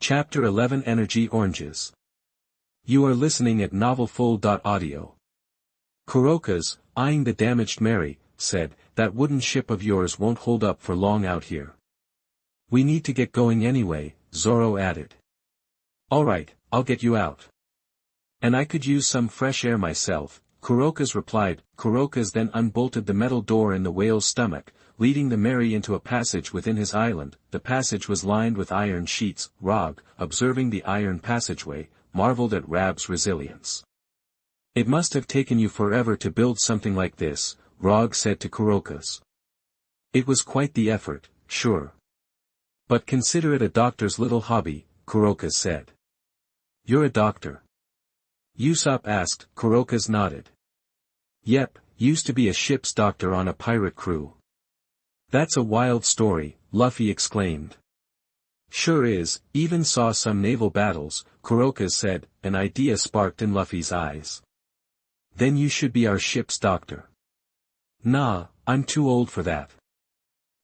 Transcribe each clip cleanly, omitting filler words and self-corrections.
Chapter 11 Energy Oranges. You are listening at novelfull.audio. Kurokas, eyeing the damaged Mary, said, "That wooden ship of yours won't hold up for long out here." "We need to get going anyway," Zoro added. "Alright, I'll get you out." "And I could use some fresh air myself," Kurokas replied. Kurokas then unbolted the metal door in the whale's stomach, leading the Mary into a passage within his island. The passage was lined with iron sheets. Rog, observing the iron passageway, marveled at Rab's resilience. "It must have taken you forever to build something like this," Rog said to Kurokas. "It was quite the effort, sure. But consider it a doctor's little hobby," Kurokas said. "You're a doctor?" Usopp asked. Kurokas nodded. "Yep, used to be a ship's doctor on a pirate crew." "That's a wild story," Luffy exclaimed. "Sure is, even saw some naval battles," Kurokas said. An idea sparked in Luffy's eyes. "Then you should be our ship's doctor." "Nah, I'm too old for that.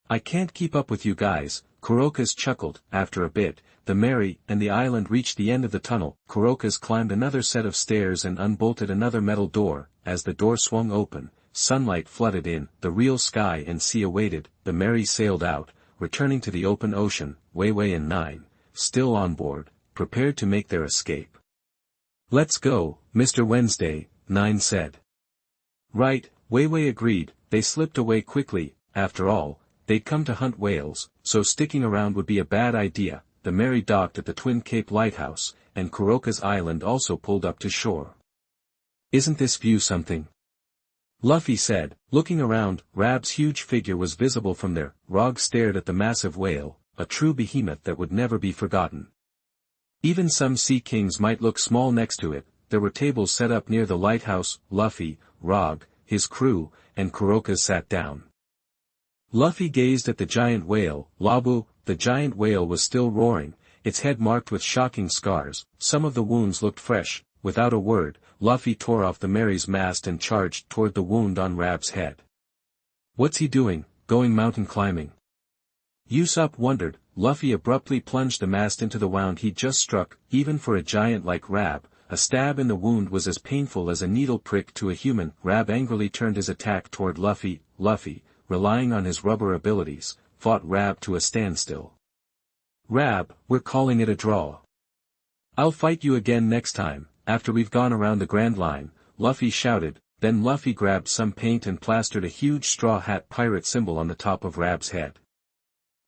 I can't keep up with you guys," Kurokas chuckled. After a bit, the Mary and the island reached the end of the tunnel. Kurokas climbed another set of stairs and unbolted another metal door. As the door swung open, sunlight flooded in. The real sky and sea awaited. The Mary sailed out, returning to the open ocean. Wei Wei and Nine, still on board, prepared to make their escape. "Let's go, Mr. Wednesday," Nine said. "Right," Wei Wei agreed. They slipped away quickly. After all, they'd come to hunt whales, so sticking around would be a bad idea. The Mary docked at the Twin Cape Lighthouse, and Kuroka's island also pulled up to shore. "Isn't this view something?" Luffy said, looking around. Rab's huge figure was visible from there. Rog stared at the massive whale, a true behemoth that would never be forgotten. Even some sea kings might look small next to it. There were tables set up near the lighthouse. Luffy, Rog, his crew, and Kurokas sat down. Luffy gazed at the giant whale. Labu, the giant whale was still roaring, its head marked with shocking scars. Some of the wounds looked fresh. Without a word, Luffy tore off the Mary's mast and charged toward the wound on Rab's head. "What's he doing, going mountain climbing?" Usopp wondered. Luffy abruptly plunged the mast into the wound he'd just struck. Even for a giant like Rab, a stab in the wound was as painful as a needle prick to a human. Rab angrily turned his attack toward Luffy. Luffy, relying on his rubber abilities, fought Rab to a standstill. "Rab, we're calling it a draw. I'll fight you again next time, after we've gone around the Grand Line," Luffy shouted. Then Luffy grabbed some paint and plastered a huge straw hat pirate symbol on the top of Rab's head.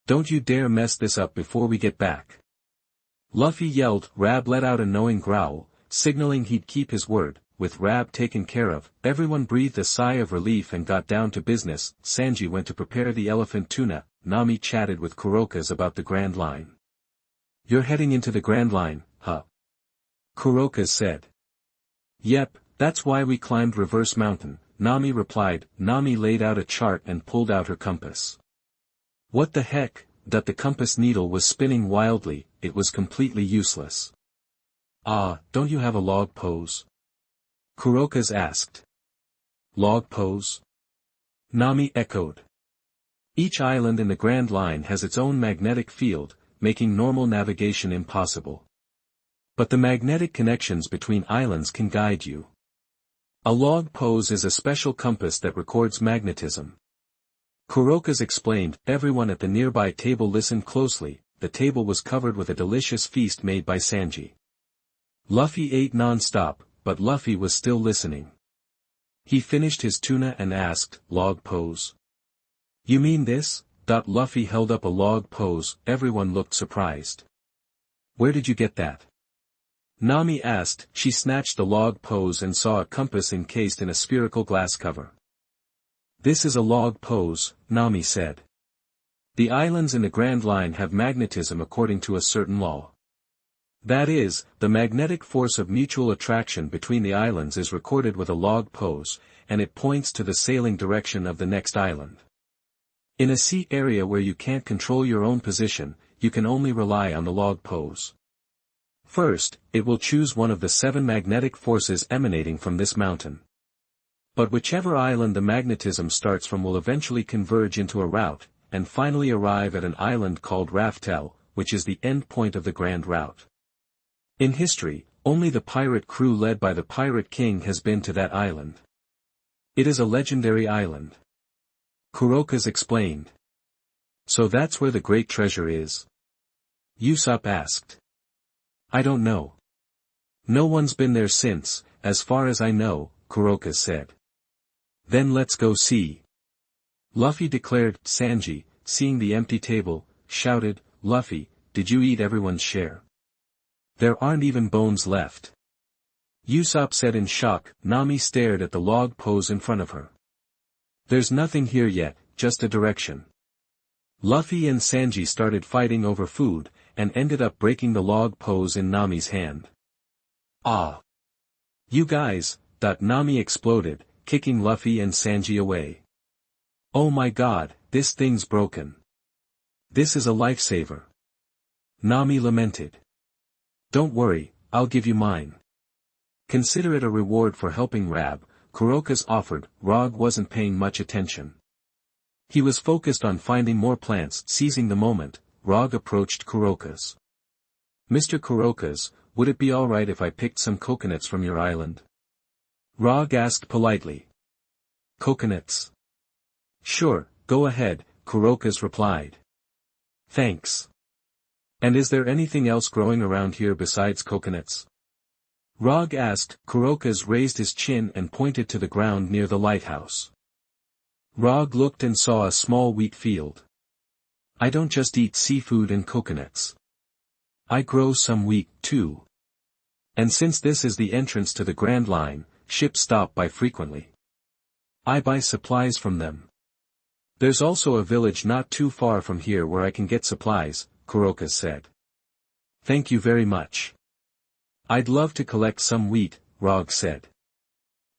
"Don't you dare mess this up before we get back," Luffy yelled. Rab let out a knowing growl, signaling he'd keep his word. With Rab taken care of, everyone breathed a sigh of relief and got down to business. Sanji went to prepare the elephant tuna. Nami chatted with Kurokas about the Grand Line. "You're heading into the Grand Line, huh?" Kurokas said. "Yep, that's why we climbed Reverse Mountain," Nami replied. Nami laid out a chart and pulled out her compass. "What the heck?" That the compass needle was spinning wildly. It was completely useless. "Ah, don't you have a log pose?" Kurokas asked. "Log pose?" Nami echoed. "Each island in the Grand Line has its own magnetic field, making normal navigation impossible. But the magnetic connections between islands can guide you. A log pose is a special compass that records magnetism." Kurokas explained. Everyone at the nearby table listened closely. The table was covered with a delicious feast made by Sanji. Luffy ate non-stop, but Luffy was still listening. He finished his tuna and asked, "Log pose? You mean this?" Luffy held up a log pose. Everyone looked surprised. "Where did you get that?" Nami asked. She snatched the log pose and saw a compass encased in a spherical glass cover. "This is a log pose," Nami said. "The islands in the Grand Line have magnetism according to a certain law. That is, the magnetic force of mutual attraction between the islands is recorded with a log pose, and it points to the sailing direction of the next island. In a sea area where you can't control your own position, you can only rely on the log pose. First, it will choose one of the 7 magnetic forces emanating from this mountain. But whichever island the magnetism starts from will eventually converge into a route, and finally arrive at an island called Raftel, which is the end point of the grand route. In history, only the pirate crew led by the Pirate King has been to that island. It is a legendary island. Kurokas explained. So that's where the great treasure is? Usopp asked. I don't know. No one's been there since, as far as I know, Kurokas said. Then let's go see. Luffy declared. Sanji, seeing the empty table, shouted, Luffy, did you eat everyone's share? There aren't even bones left. Usopp said in shock. Nami stared at the log pose in front of her. There's nothing here yet, just a direction. Luffy and Sanji started fighting over food, and ended up breaking the log pose in Nami's hand. Ah! You guys, Nami exploded, kicking Luffy and Sanji away. Oh my god, this thing's broken. This is a lifesaver. Nami lamented. Don't worry, I'll give you mine. Consider it a reward for helping Rab, Kurokas offered. Rog wasn't paying much attention. He was focused on finding more plants. Seizing the moment, Rog approached Kurokas. Mr. Kurokas, would it be alright if I picked some coconuts from your island? Rog asked politely. Coconuts? Sure, go ahead, Kurokas replied. Thanks. And is there anything else growing around here besides coconuts? Rog asked. Kurokas raised his chin and pointed to the ground near the lighthouse. Rog looked and saw a small wheat field. I don't just eat seafood and coconuts. I grow some wheat, too. And since this is the entrance to the Grand Line, ships stop by frequently. I buy supplies from them. There's also a village not too far from here where I can get supplies, Kurokas said. Thank you very much. I'd love to collect some wheat, Rog said.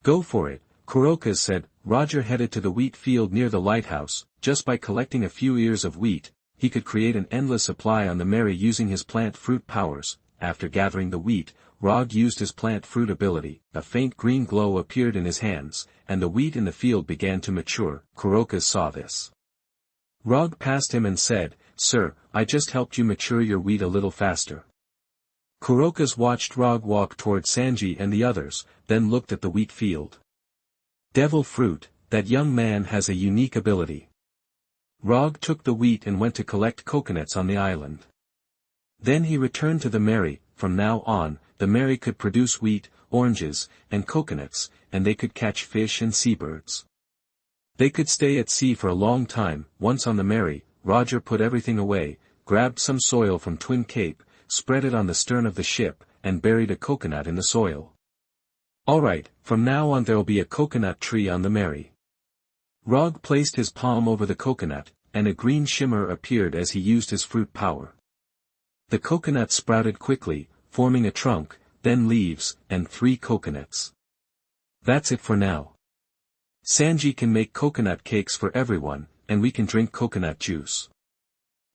Go for it, Kurokas said. Roger headed to the wheat field near the lighthouse. Just by collecting a few ears of wheat, he could create an endless supply on the merry using his plant fruit powers. After gathering the wheat, Rog used his plant fruit ability. A faint green glow appeared in his hands, and the wheat in the field began to mature. Kurokas saw this. Rog passed him and said, Sir, I just helped you mature your wheat a little faster. Kurokas watched Rog walk toward Sanji and the others, then looked at the wheat field. Devil fruit, that young man has a unique ability. Rog took the wheat and went to collect coconuts on the island. Then he returned to the Merry. From now on, the Merry could produce wheat, oranges, and coconuts, and they could catch fish and seabirds. They could stay at sea for a long time. Once on the Merry, Roger put everything away, grabbed some soil from Twin Cape, spread it on the stern of the ship, and buried a coconut in the soil. Alright, from now on there'll be a coconut tree on the Merry. Rog placed his palm over the coconut, and a green shimmer appeared as he used his fruit power. The coconut sprouted quickly, forming a trunk, then leaves, and 3 coconuts. That's it for now. Sanji can make coconut cakes for everyone, and we can drink coconut juice.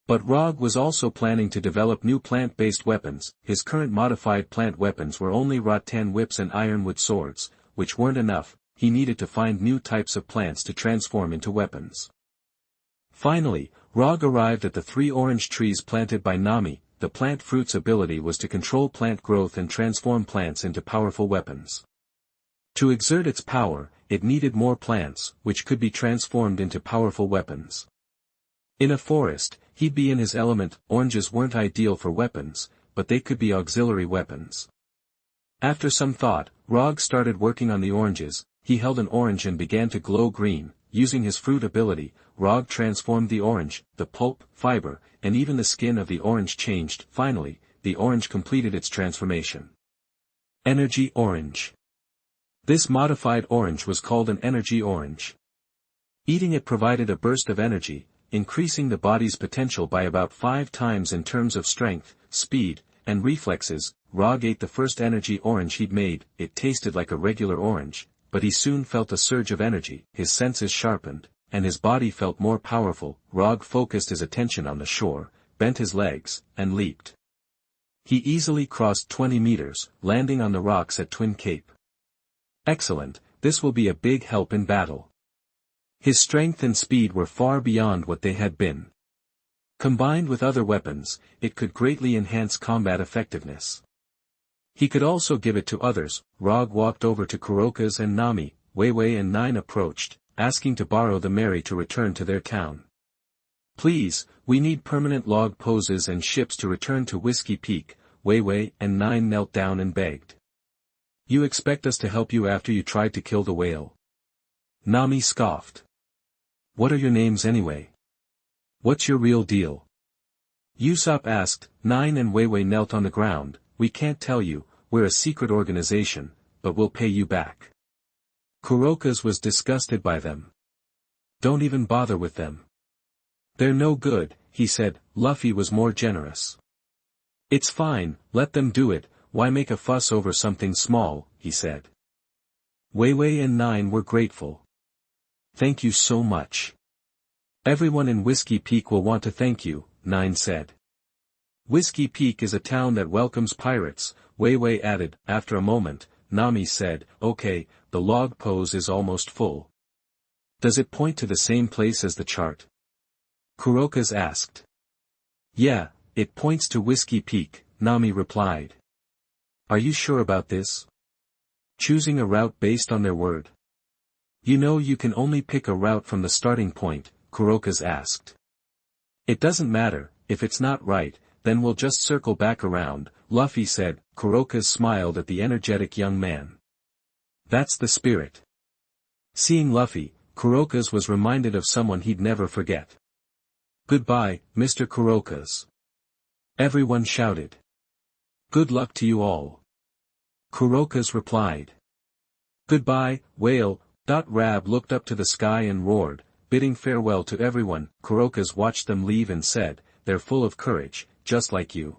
But Rog was also planning to develop new plant-based weapons. His current modified plant weapons were only rattan whips and ironwood swords, which weren't enough. He needed to find new types of plants to transform into weapons. Finally, Rog arrived at the 3 orange trees planted by Nami. The plant fruit's ability was to control plant growth and transform plants into powerful weapons. To exert its power, it needed more plants, which could be transformed into powerful weapons. In a forest, he'd be in his element. Oranges weren't ideal for weapons, but they could be auxiliary weapons. After some thought, Rog started working on the oranges. He held an orange and began to glow green. Using his fruit ability, Rog transformed the orange. The pulp, fiber, and even the skin of the orange changed. Finally, the orange completed its transformation. Energy orange. This modified orange was called an energy orange. Eating it provided a burst of energy, increasing the body's potential by about 5 times in terms of strength, speed, and reflexes. Rog ate the first energy orange he'd made. It tasted like a regular orange, but he soon felt a surge of energy. His senses sharpened, and his body felt more powerful. Rog focused his attention on the shore, bent his legs, and leaped. He easily crossed 20 meters, landing on the rocks at Twin Cape. Excellent, this will be a big help in battle. His strength and speed were far beyond what they had been. Combined with other weapons, it could greatly enhance combat effectiveness. He could also give it to others. Rog walked over to Kuroka's and Nami. Weiwei and Nine approached, asking to borrow the Mary to return to their town. Please, we need permanent log poses and ships to return to Whiskey Peak. Weiwei and Nine knelt down and begged. You expect us to help you after you tried to kill the whale? Nami scoffed. What are your names anyway? What's your real deal? Usopp asked. Nine and Weiwei knelt on the ground. We can't tell you, we're a secret organization, but we'll pay you back. Kuroka's was disgusted by them. Don't even bother with them. They're no good, he said. Luffy was more generous. It's fine, let them do it, why make a fuss over something small, he said. Weiwei and Nine were grateful. Thank you so much. Everyone in Whiskey Peak will want to thank you, Nine said. Whiskey Peak is a town that welcomes pirates, Weiwei added. After a moment, Nami said, okay, the log pose is almost full. Does it point to the same place as the chart? Kuroka's asked. Yeah, it points to Whiskey Peak, Nami replied. Are you sure about this? Choosing a route based on their word. You know you can only pick a route from the starting point, Kuroka's asked. It doesn't matter, if it's not right, then we'll just circle back around, Luffy said. Kuroka's smiled at the energetic young man. That's the spirit. Seeing Luffy, Kuroka's was reminded of someone he'd never forget. Goodbye, Mr. Kuroka's. Everyone shouted. Good luck to you all. Kuroka's replied. Goodbye, whale. Rab looked up to the sky and roared, bidding farewell to everyone. Kuroka's watched them leave and said, they're full of courage, just like you.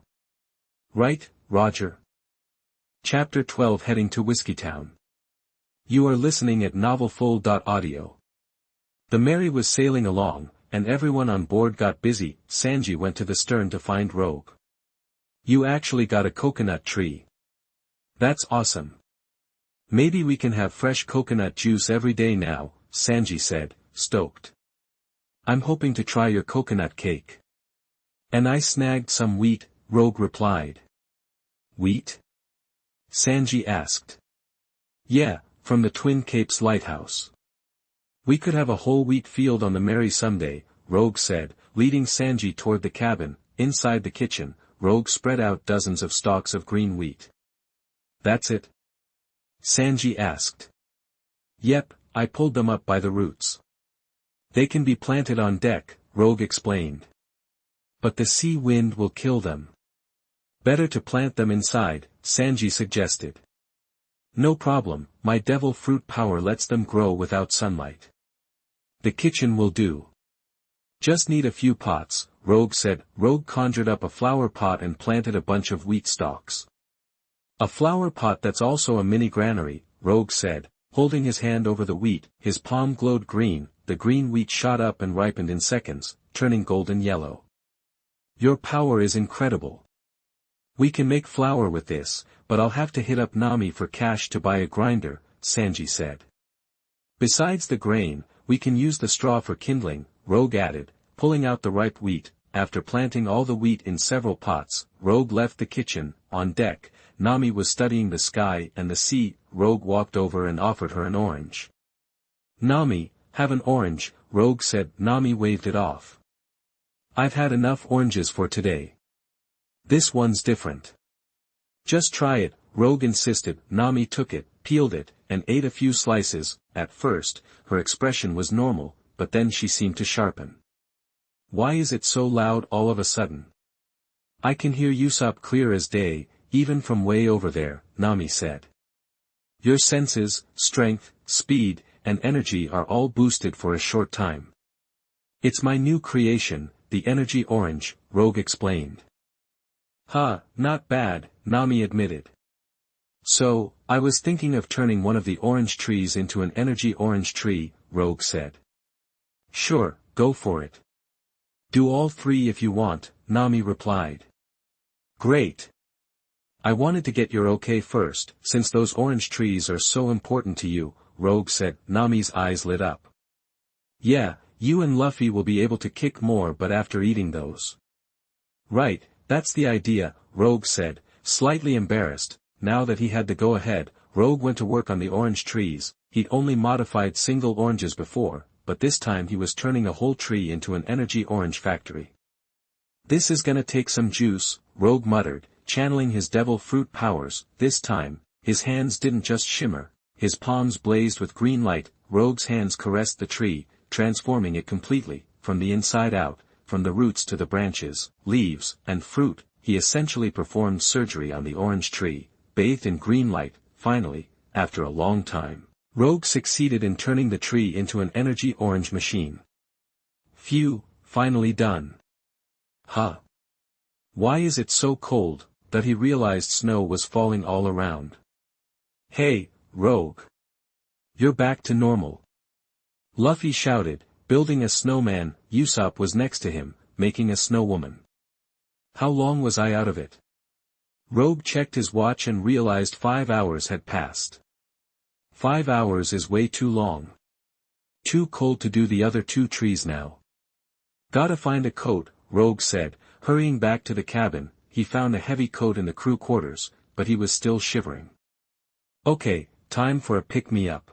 Right, Roger. Chapter 12 Heading to Whiskeytown. You are listening at novelfull.audio. The Mary was sailing along, and everyone on board got busy. Sanji went to the stern to find Rogue. You actually got a coconut tree. That's awesome. Maybe we can have fresh coconut juice every day now, Sanji said, stoked. I'm hoping to try your coconut cake. And I snagged some wheat, Rogue replied. Wheat? Sanji asked. Yeah, from the Twin Capes lighthouse. We could have a whole wheat field on the Mary someday, Rogue said, leading Sanji toward the cabin. Inside the kitchen, Rogue spread out dozens of stalks of green wheat. That's it? Sanji asked. Yep, I pulled them up by the roots. They can be planted on deck, Rogue explained. But the sea wind will kill them. Better to plant them inside, Sanji suggested. No problem, my devil fruit power lets them grow without sunlight. The kitchen will do. Just need a few pots, Rogue said. Rogue conjured up a flower pot and planted a bunch of wheat stalks. A flower pot that's also a mini granary, Rogue said, holding his hand over the wheat. His palm glowed green. The green wheat shot up and ripened in seconds, turning golden yellow. Your power is incredible. We can make flour with this, but I'll have to hit up Nami for cash to buy a grinder, Sanji said. Besides the grain, we can use the straw for kindling, Rogue added, pulling out the ripe wheat. After planting all the wheat in several pots, Rogue left the kitchen. On deck, Nami was studying the sky and the sea. Rogue walked over and offered her an orange. Nami, have an orange, Rogue said. Nami waved it off. I've had enough oranges for today. This one's different. Just try it, Rogue insisted. Nami took it, peeled it, and ate a few slices. At first, her expression was normal, but then she seemed to sharpen. Why is it so loud all of a sudden? I can hear Usopp clear as day, even from way over there, Nami said. Your senses, strength, speed, and energy are all boosted for a short time. It's my new creation, the energy orange, Rogue explained. Not bad, Nami admitted. So, I was thinking of turning one of the orange trees into an energy orange tree, Rogue said. Sure, go for it. Do all three if you want, Nami replied. Great. I wanted to get your okay first, since those orange trees are so important to you, Rogue said. Nami's eyes lit up. Yeah, You and Luffy will be able to kick more but after eating those. Right, that's the idea, Rogue said, slightly embarrassed. Now that he had the go-ahead, Rogue went to work on the orange trees. He'd only modified single oranges before, but this time he was turning a whole tree into an energy orange factory. This is gonna take some juice, Rogue muttered, channeling his devil fruit powers. This time, his hands didn't just shimmer, his palms blazed with green light. Rogue's hands caressed the tree, transforming it completely, from the inside out, from the roots to the branches, leaves, and fruit. He essentially performed surgery on the orange tree, bathed in green light. Finally, after a long time, Rogue succeeded in turning the tree into an energy orange machine. Phew, finally done. Huh. Why is it so cold? That he realized snow was falling all around. Hey, Rogue. You're back to normal. Luffy shouted, building a snowman. Usopp was next to him, making a snow woman. How long was I out of it? Rogue checked his watch and realized 5 hours had passed. 5 hours is way too long. Too cold to do the other 2 trees now. Gotta find a coat, Rogue said, hurrying back to the cabin. He found a heavy coat in the crew quarters, but he was still shivering. Okay, time for a pick-me-up.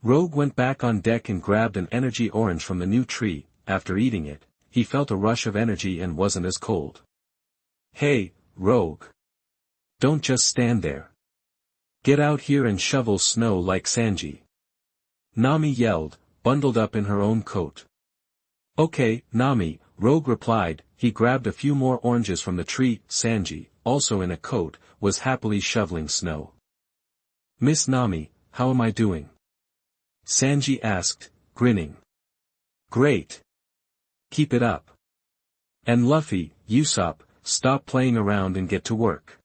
Rogue went back on deck and grabbed an energy orange from the new tree. After eating it, he felt a rush of energy and wasn't as cold. Hey, Rogue. Don't just stand there. Get out here and shovel snow like Sanji. Nami yelled, bundled up in her own coat. Okay, Nami, Rogue replied. He grabbed a few more oranges from the tree. Sanji, also in a coat, was happily shoveling snow. Miss Nami, how am I doing? Sanji asked, grinning. Great. Keep it up. And Luffy, Usopp, stop playing around and get to work.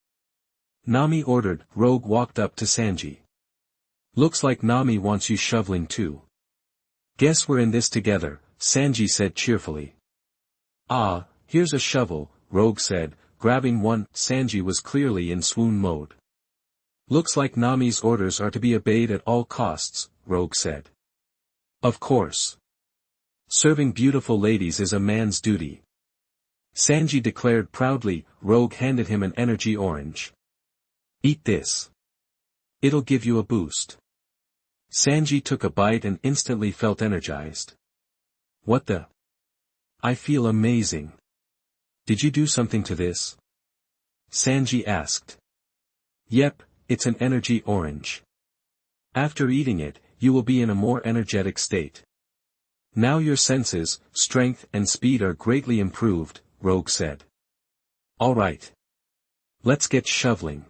Nami ordered. Rogue walked up to Sanji. Looks like Nami wants you shoveling too. Guess we're in this together, Sanji said cheerfully. Ah, here's a shovel, Rogue said, grabbing one. Sanji was clearly in swoon mode. Looks like Nami's orders are to be obeyed at all costs, Rogue said. Of course. Serving beautiful ladies is a man's duty. Sanji declared proudly. Rogue handed him an energy orange. Eat this. It'll give you a boost. Sanji took a bite and instantly felt energized. What the? I feel amazing. Did you do something to this? Sanji asked. Yep, it's an energy orange. After eating it, you will be in a more energetic state. Now your senses, strength and speed are greatly improved, Rogue said. Alright. Let's get shoveling.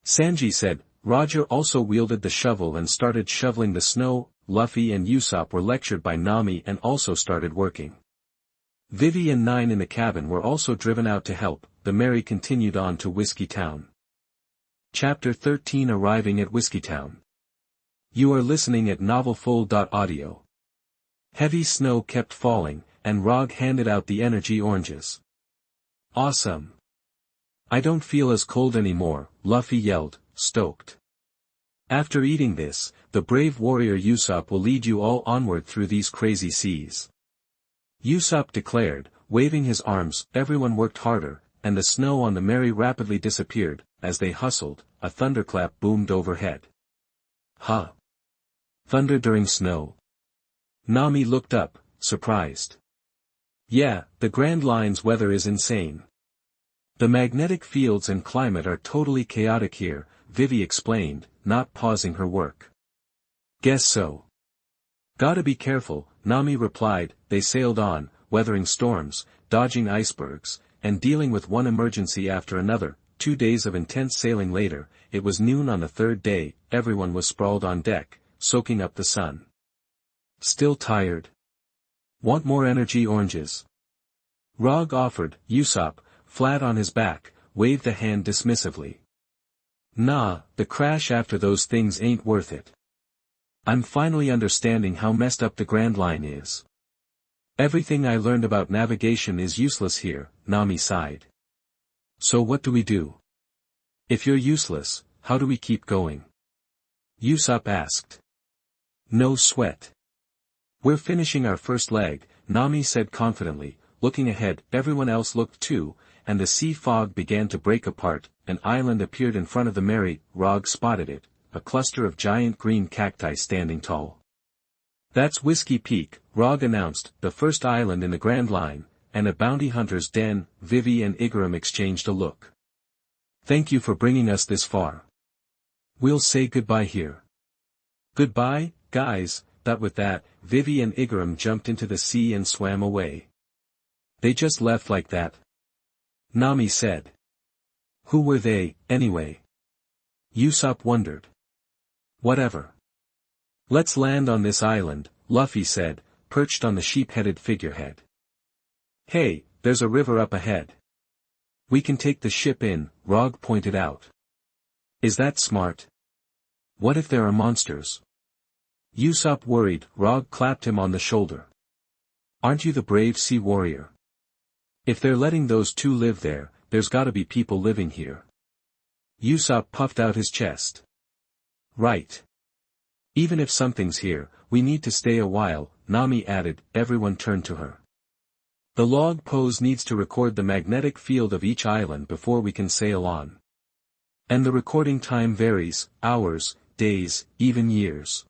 Sanji said. Roger also wielded the shovel and started shoveling the snow. Luffy and Usopp were lectured by Nami and also started working. Vivi and Nine in the cabin were also driven out to help. The Merry continued on to Whiskeytown. Chapter 13. Arriving at Whiskeytown. You are listening at novelfull.audio. Heavy snow kept falling, and Rog handed out the energy oranges. Awesome. I don't feel as cold anymore, Luffy yelled, stoked. After eating this, the brave warrior Usopp will lead you all onward through these crazy seas. Usopp declared, waving his arms. Everyone worked harder, and the snow on the Merry rapidly disappeared. As they hustled, a thunderclap boomed overhead. Huh? Thunder during snow? Nami looked up, surprised. Yeah, the Grand Line's weather is insane. The magnetic fields and climate are totally chaotic here, Vivi explained, not pausing her work. Guess so. Gotta be careful, Nami replied. They sailed on, weathering storms, dodging icebergs, and dealing with one emergency after another. 2 days of intense sailing later, it was noon on the 3rd day. Everyone was sprawled on deck, soaking up the sun. Still tired? Want more energy oranges? Rog offered. Usopp, flat on his back, waved a hand dismissively. Nah, the crash after those things ain't worth it. I'm finally understanding how messed up the Grand Line is. Everything I learned about navigation is useless here, Nami sighed. So what do we do? If you're useless, how do we keep going? Usopp asked. No sweat. We're finishing our first leg, Nami said confidently. Looking ahead, everyone else looked too, and the sea fog began to break apart. An island appeared in front of the Mary. Rog spotted it, a cluster of giant green cacti standing tall. That's Whiskey Peak, Rog announced, the first island in the Grand Line, and a bounty hunter's den. Vivi and Igaram exchanged a look. Thank you for bringing us this far. We'll say goodbye here. Goodbye, guys. With that, Vivi and Igaram jumped into the sea and swam away. They just left like that? Nami said. Who were they, anyway? Usopp wondered. Whatever. Let's land on this island, Luffy said, perched on the sheep-headed figurehead. Hey, there's a river up ahead. We can take the ship in, Rog pointed out. Is that smart? What if there are monsters? Usopp worried. Rog clapped him on the shoulder. Aren't you the brave sea warrior? If they're letting those two live there, there's gotta be people living here. Usopp puffed out his chest. Right. Even if something's here, we need to stay a while, Nami added. Everyone turned to her. The log pose needs to record the magnetic field of each island before we can sail on. And the recording time varies, hours, days, even years.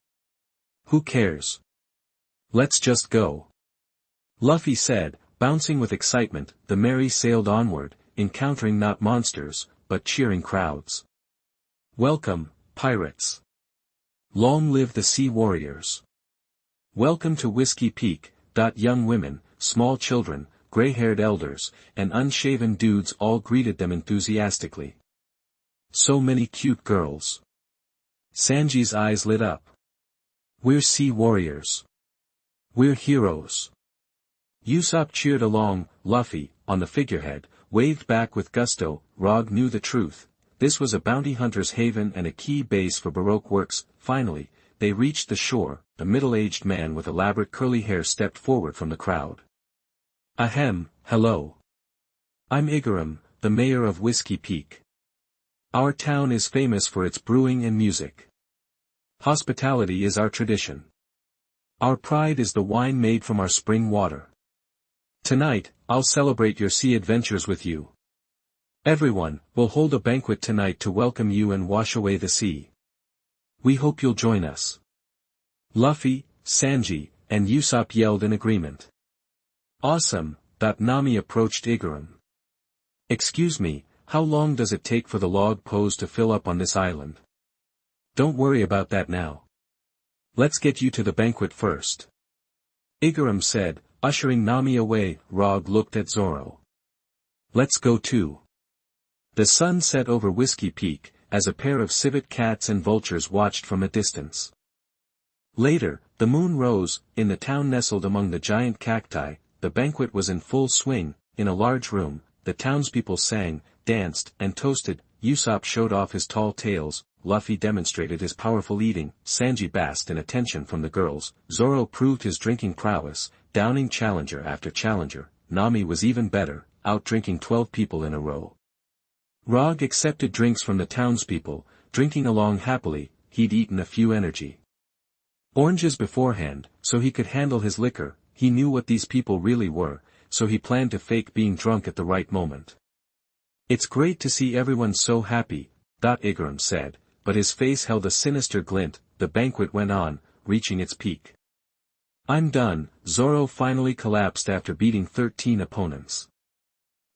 Who cares? Let's just go. Luffy said, bouncing with excitement. The Mary sailed onward, encountering not monsters, but cheering crowds. Welcome, pirates. Long live the sea warriors. Welcome to Whiskey Peak. Young women, small children, gray-haired elders, and unshaven dudes all greeted them enthusiastically. So many cute girls. Sanji's eyes lit up. We're sea warriors. We're heroes. Usopp cheered along. Luffy, on the figurehead, waved back with gusto. Rog knew the truth. This was a bounty hunter's haven and a key base for Baroque works. Finally, they reached the shore. A middle-aged man with elaborate curly hair stepped forward from the crowd. Ahem, hello. I'm Igaram, the mayor of Whiskey Peak. Our town is famous for its brewing and music. Hospitality is our tradition. Our pride is the wine made from our spring water. Tonight, I'll celebrate your sea adventures with you. Everyone, will hold a banquet tonight to welcome you and wash away the sea. We hope you'll join us. Luffy, Sanji, and Usopp yelled in agreement. Awesome. Nami approached Igaram. Excuse me, how long does it take for the log pose to fill up on this island? Don't worry about that now. Let's get you to the banquet first. Igaram said, ushering Nami away. Rog looked at Zoro. Let's go too. The sun set over Whiskey Peak, as a pair of civet cats and vultures watched from a distance. Later, the moon rose. In the town nestled among the giant cacti, the banquet was in full swing. In a large room, the townspeople sang, danced, and toasted. Usopp showed off his tall tales, Luffy demonstrated his powerful eating, Sanji basked in attention from the girls, Zoro proved his drinking prowess, downing challenger after challenger. Nami was even better, out-drinking 12 people in a row. Rog accepted drinks from the townspeople, drinking along happily. He'd eaten a few energy oranges beforehand, so he could handle his liquor. He knew what these people really were, so he planned to fake being drunk at the right moment. It's great to see everyone so happy, Igaram said, but his face held a sinister glint. The banquet went on, reaching its peak. I'm done. Zoro finally collapsed after beating 13 opponents.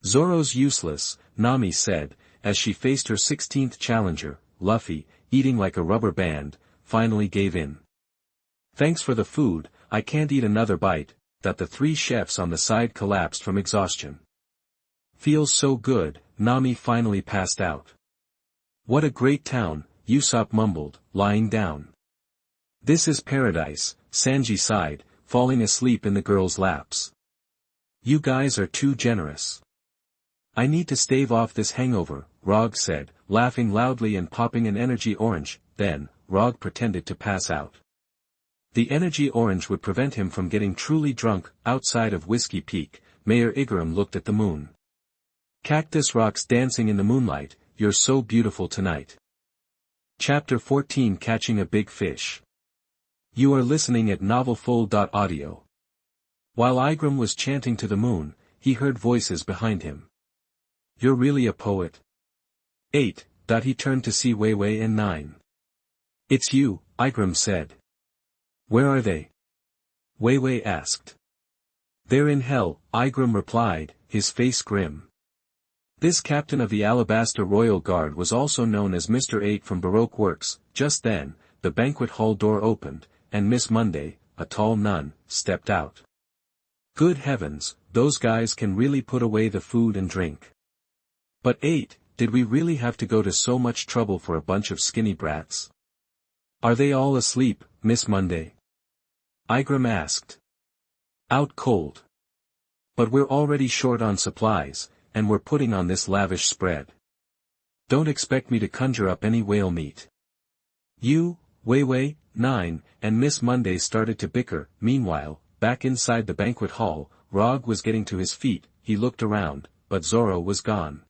Zoro's useless, Nami said, as she faced her 16th challenger. Luffy, eating like a rubber band, finally gave in. Thanks for the food, I can't eat another bite. The 3 chefs on the side collapsed from exhaustion. Feels so good. Nami finally passed out. What a great town, Usopp mumbled, lying down. This is paradise, Sanji sighed, falling asleep in the girls' laps. You guys are too generous. I need to stave off this hangover, Rog said, laughing loudly and popping an energy orange. Then, Rog pretended to pass out. The energy orange would prevent him from getting truly drunk. Outside of Whiskey Peak, Mayor Igaram looked at the moon. Cactus rocks dancing in the moonlight, you're so beautiful tonight. Chapter 14 Catching a Big Fish. You are listening at novelfull.audio. While Igram was chanting to the moon, he heard voices behind him. You're really a poet. 8. He turned to see Weiwei and 9. It's you, Igram said. Where are they? Weiwei asked. They're in hell, Igram replied, his face grim. This captain of the Alabasta Royal Guard was also known as Mr. 8 from Baroque Works. Just then, the banquet hall door opened, and Miss Monday, a tall nun, stepped out. Good heavens, those guys can really put away the food and drink. But 8, did we really have to go to so much trouble for a bunch of skinny brats? Are they all asleep, Miss Monday? Igram asked. Out cold. But we're already short on supplies, and we're putting on this lavish spread. Don't expect me to conjure up any whale meat. You, Weiwei, 9, and Miss Monday started to bicker. Meanwhile, back inside the banquet hall, Rog was getting to his feet. He looked around, but Zoro was gone.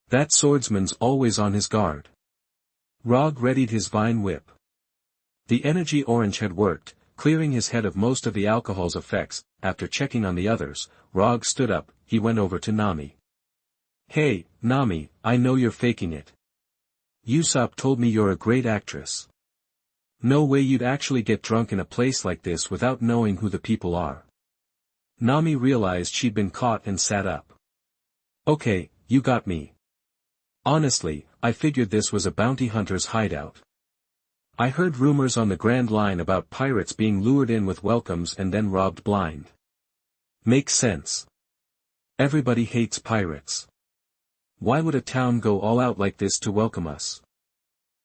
That swordsman's always on his guard. Rog readied his vine whip. The energy orange had worked, clearing his head of most of the alcohol's effects. After checking on the others, Rog stood up. He went over to Nami. Hey, Nami, I know you're faking it. Usopp told me you're a great actress. No way you'd actually get drunk in a place like this without knowing who the people are. Nami realized she'd been caught and sat up. Okay, you got me. Honestly, I figured this was a bounty hunter's hideout. I heard rumors on the Grand Line about pirates being lured in with welcomes and then robbed blind. Makes sense. Everybody hates pirates. Why would a town go all out like this to welcome us?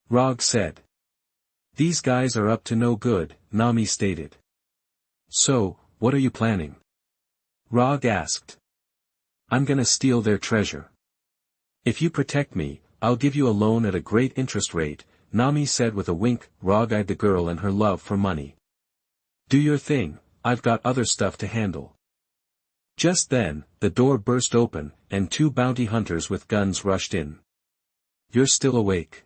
Rog said. These guys are up to no good, Nami stated. So, what are you planning? Rog asked. I'm gonna steal their treasure. If you protect me, I'll give you a loan at a great interest rate, Nami said with a wink. Rog eyed the girl and her love for money. Do your thing, I've got other stuff to handle. Just then, the door burst open, and 2 bounty hunters with guns rushed in. You're still awake.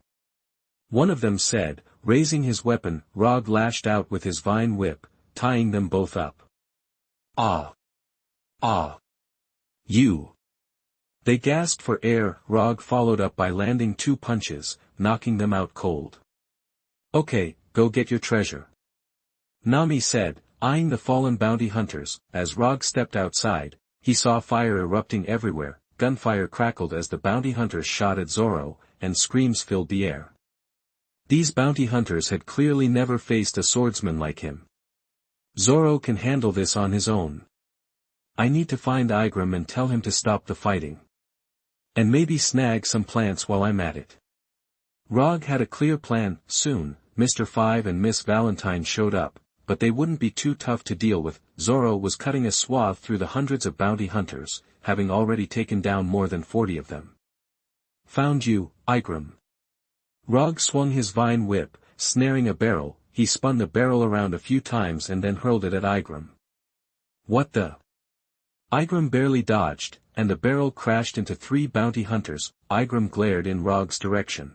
One of them said, raising his weapon. Rog lashed out with his vine whip, tying them both up. Ah! Ah! You! They gasped for air. Rog followed up by landing 2 punches, knocking them out cold. Okay, go get your treasure. Nami said, eyeing the fallen bounty hunters. As Rog stepped outside, he saw fire erupting everywhere. Gunfire crackled as the bounty hunters shot at Zoro, and screams filled the air. These bounty hunters had clearly never faced a swordsman like him. Zoro can handle this on his own. I need to find Igram and tell him to stop the fighting. And maybe snag some plants while I'm at it. Rog had a clear plan. Soon, Mr. 5 and Miss Valentine showed up, but they wouldn't be too tough to deal with. Zoro was cutting a swath through the hundreds of bounty hunters, having already taken down more than 40 of them. Found you, Igram. Rog swung his vine whip, snaring a barrel. He spun the barrel around a few times and then hurled it at Igram. What the? Igram barely dodged, and the barrel crashed into 3 bounty hunters. Igram glared in Rog's direction.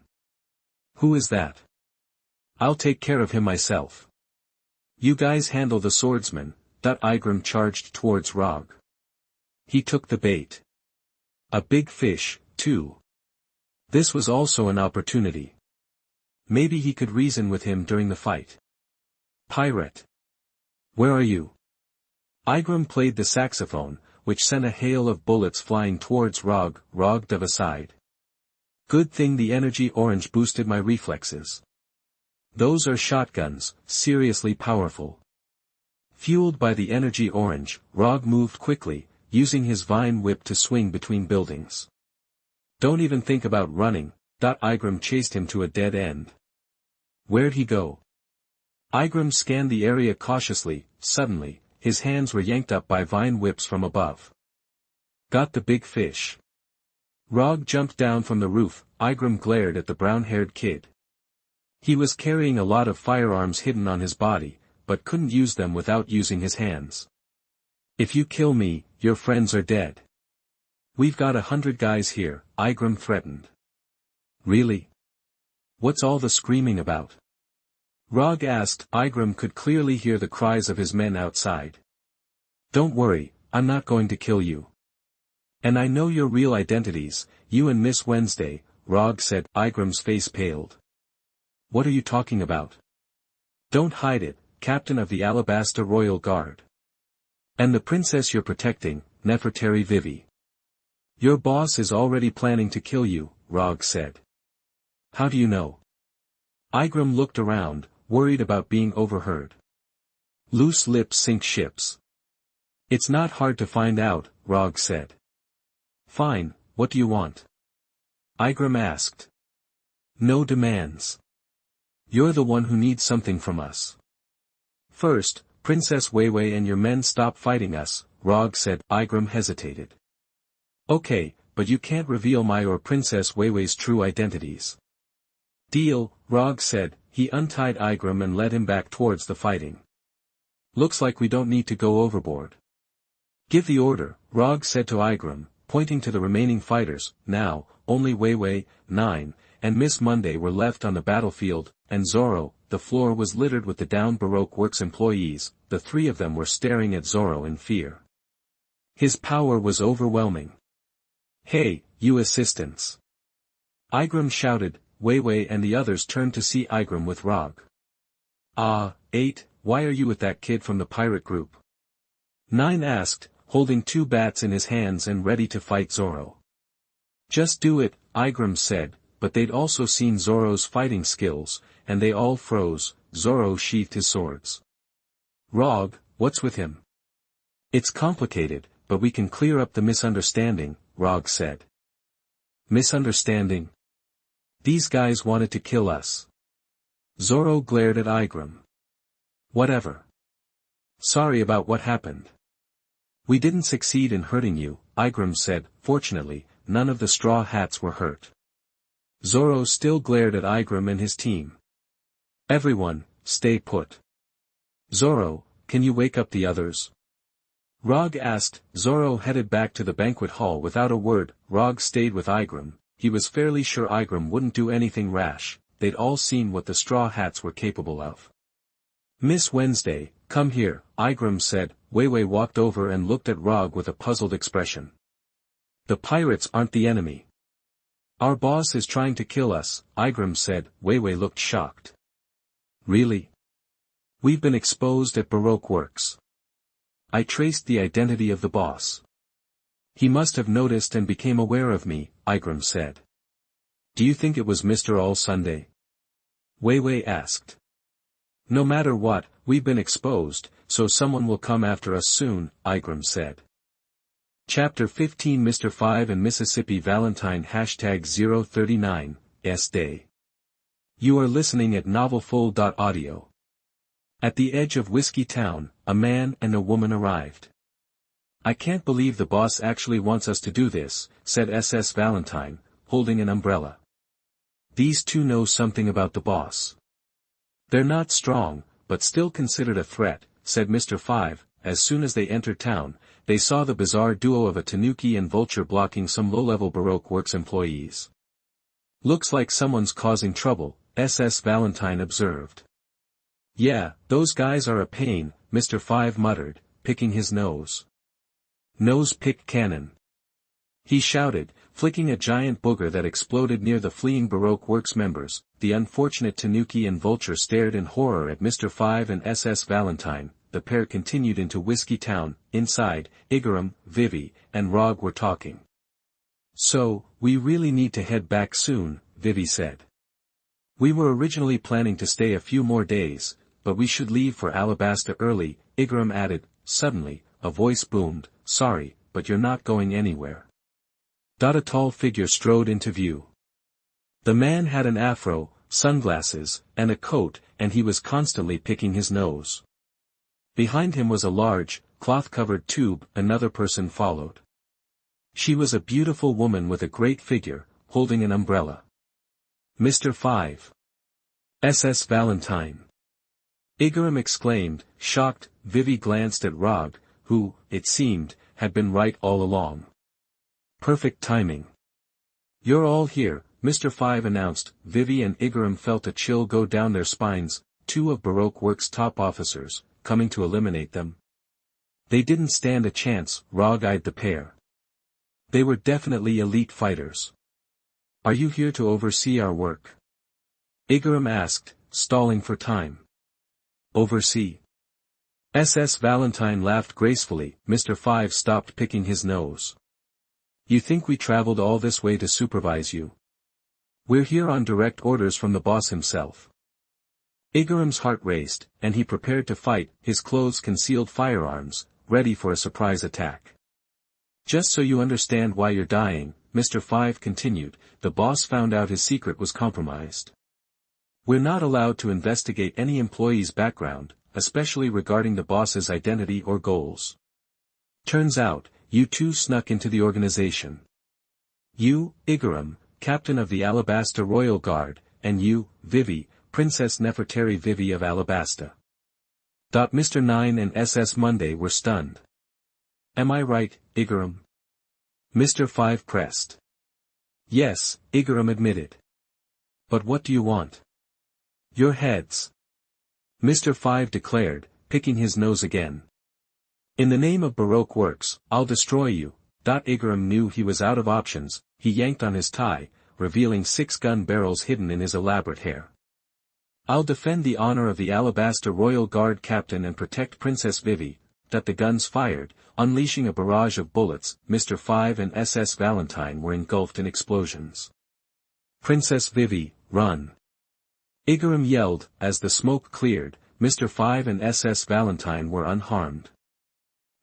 Who is that? I'll take care of him myself. You guys handle the swordsman. Igram charged towards Rog. He took the bait. A big fish, too. This was also an opportunity. Maybe he could reason with him during the fight. Pirate. Where are you? Igram played the saxophone, which sent a hail of bullets flying towards Rog. Rog dove aside. Good thing the energy orange boosted my reflexes. Those are shotguns, seriously powerful. Fueled by the energy orange, Rog moved quickly, using his vine whip to swing between buildings. Don't even think about running. Igram chased him to a dead end. Where'd he go? Igram scanned the area cautiously. Suddenly, his hands were yanked up by vine whips from above. Got the big fish. Rog jumped down from the roof. Igram glared at the brown-haired kid. He was carrying a lot of firearms hidden on his body, but couldn't use them without using his hands. If you kill me, your friends are dead. We've got 100 guys here, Igram threatened. Really? What's all the screaming about? Rog asked. Igram could clearly hear the cries of his men outside. Don't worry, I'm not going to kill you. And I know your real identities, you and Miss Wednesday, Rog said. Igram's face paled. What are you talking about? Don't hide it, Captain of the Alabasta Royal Guard. And the princess you're protecting, Nefertari Vivi. Your boss is already planning to kill you, Rog said. How do you know? Igram looked around, worried about being overheard. Loose lips sink ships. It's not hard to find out, Rog said. Fine, what do you want? Igram asked. No demands. You're the one who needs something from us. First, Princess Weiwei and your men stop fighting us, Rog said. Igram hesitated. Okay, but you can't reveal my or Princess Weiwei's true identities. Deal, Rog said. He untied Igram and led him back towards the fighting. Looks like we don't need to go overboard. Give the order, Rog said to Igram, pointing to the remaining fighters. Now, only Weiwei, 9, and Miss Monday were left on the battlefield, and Zorro. The floor was littered with the downed Baroque Works employees. The three of them were staring at Zorro in fear. His power was overwhelming. Hey, you assistants! Igram shouted. Weiwei and the others turned to see Igram with Rog. 8, why are you with that kid from the pirate group? 9 asked, holding 2 bats in his hands and ready to fight Zorro. Just do it, Igram said, but they'd also seen Zorro's fighting skills, and they all froze. Zorro sheathed his swords. Rog, what's with him? It's complicated, but we can clear up the misunderstanding, Rog said. Misunderstanding? These guys wanted to kill us. Zorro glared at Igram. Whatever. Sorry about what happened. We didn't succeed in hurting you, Igram said. Fortunately, none of the straw hats were hurt. Zorro still glared at Igram and his team. Everyone, stay put. Zorro, can you wake up the others? Rog asked. Zorro headed back to the banquet hall without a word. Rog stayed with Igram. He was fairly sure Igram wouldn't do anything rash. They'd all seen what the straw hats were capable of. Miss Wednesday, come here, Igram said. Weiwei walked over and looked at Rog with a puzzled expression. The pirates aren't the enemy. Our boss is trying to kill us, Igram said. Weiwei looked shocked. Really? We've been exposed at Baroque Works. I traced the identity of the boss. He must have noticed and became aware of me, Igram said. Do you think it was Mr. All Sunday? Weiwei asked. No matter what, we've been exposed, so someone will come after us soon, Igram said. Chapter 15 Mr. 5 and Mississippi Valentine #039, S-Day. You are listening at novelfull.audio. At the edge of Whiskeytown, a man and a woman arrived. I can't believe the boss actually wants us to do this, said SS Valentine, holding an umbrella. These two know something about the boss. They're not strong, but still considered a threat, said Mr. 5. As soon as they entered town, they saw the bizarre duo of a tanuki and vulture blocking some low-level Baroque Works employees. Looks like someone's causing trouble, SS Valentine observed. Yeah, those guys are a pain, Mr. 5 muttered, picking his nose. Nose pick cannon. He shouted, flicking a giant booger that exploded near the fleeing Baroque Works members. The unfortunate tanuki and vulture stared in horror at Mr. 5 and SS Valentine. The pair continued into Whiskeytown. Inside, Igram, Vivi, and Rog were talking. So, we really need to head back soon, Vivi said. We were originally planning to stay a few more days, but we should leave for Alabasta early, Igram added. Suddenly, a voice boomed, sorry, but you're not going anywhere. A tall figure strode into view. The man had an afro, sunglasses, and a coat, and he was constantly picking his nose. Behind him was a large, cloth-covered tube. Another person followed. She was a beautiful woman with a great figure, holding an umbrella. Mr. 5. SS Valentine. Igram exclaimed, shocked. Vivi glanced at Rog, who, it seemed, had been right all along. Perfect timing. You're all here, Mr. 5 announced. Vivi and Igram felt a chill go down their spines. two of Baroque Works' top officers, coming to eliminate them? They didn't stand a chance, Rog eyed the pair. They were definitely elite fighters. Are you here to oversee our work? Igaram asked, stalling for time. Oversee? SS Valentine laughed gracefully. Mr. Five stopped picking his nose. You think we traveled all this way to supervise you? We're here on direct orders from the boss himself. Igaram's heart raced, and he prepared to fight. His clothes concealed firearms, ready for a surprise attack. Just so you understand why you're dying, Mr. Five continued, the boss found out his secret was compromised. We're not allowed to investigate any employee's background, especially regarding the boss's identity or goals. Turns out, you two snuck into the organization. You, Igaram, captain of the Alabasta Royal Guard, and you, Vivi, Princess Nefertari Vivi of Alabasta. Mr. Nine and SS Monday were stunned. Am I right, Igaram? Mr. Five pressed. Yes, Igaram admitted. But what do you want? Your heads. Mr. Five declared, picking his nose again. In the name of Baroque Works, I'll destroy you. Igaram knew he was out of options. He yanked on his tie, revealing 6 gun barrels hidden in his elaborate hair. I'll defend the honor of the Alabasta Royal Guard captain and protect Princess Vivi. The guns fired, unleashing a barrage of bullets. Mr. Five and SS Valentine were engulfed in explosions. Princess Vivi, run! Igaram yelled, as the smoke cleared. Mr. Five and SS Valentine were unharmed.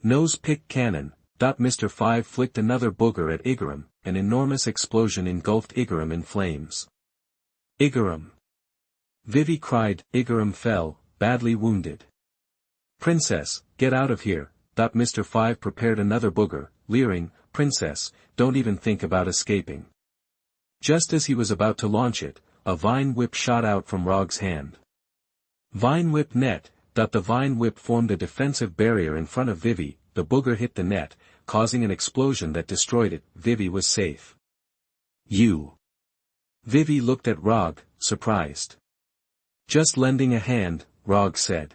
Nose-pick cannon. Mr. Five flicked another booger at Igaram. An enormous explosion engulfed Igaram in flames. Igaram! Vivi cried. Igaram fell, badly wounded. Princess, get out of here. Mr. Five prepared another booger, leering, Princess, don't even think about escaping. Just as he was about to launch it, a vine whip shot out from Rog's hand. Vine whip net. The vine whip formed a defensive barrier in front of Vivi. The booger hit the net, causing an explosion that destroyed it. Vivi was safe. You. Vivi looked at Rog, surprised. Just lending a hand, Rog said.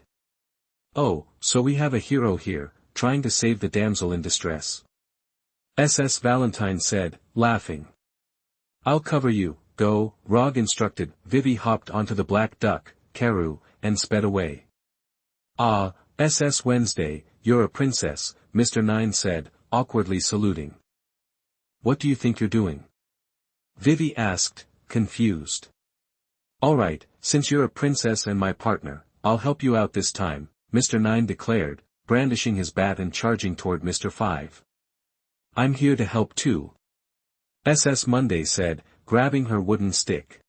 Oh, so we have a hero here, trying to save the damsel in distress. SS Valentine said, laughing. I'll cover you, go, Rog instructed. Vivi hopped onto the black duck, Carew, and sped away. Ah, SS Wednesday, you're a princess, Mr. Nine said, awkwardly saluting. What do you think you're doing? Vivi asked, confused. Alright, since you're a princess and my partner, I'll help you out this time, Mr. Nine declared, brandishing his bat and charging toward Mr. Five. I'm here to help too. SS Monday said, grabbing her wooden stick.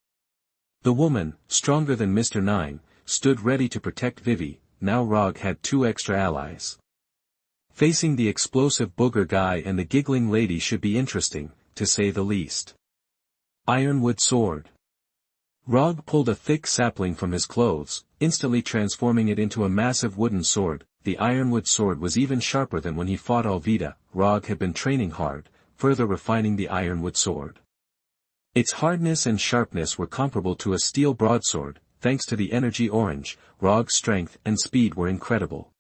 The woman, stronger than Mr. Nine, stood ready to protect Vivi. Now Rog had 2 extra allies. Facing the explosive booger guy and the giggling lady should be interesting, to say the least. Ironwood sword. Rog pulled a thick sapling from his clothes, instantly transforming it into a massive wooden sword. The ironwood sword was even sharper than when he fought Alvida. Rog had been training hard, further refining the ironwood sword. Its hardness and sharpness were comparable to a steel broadsword. Thanks to the energy orange, Rog's strength and speed were incredible.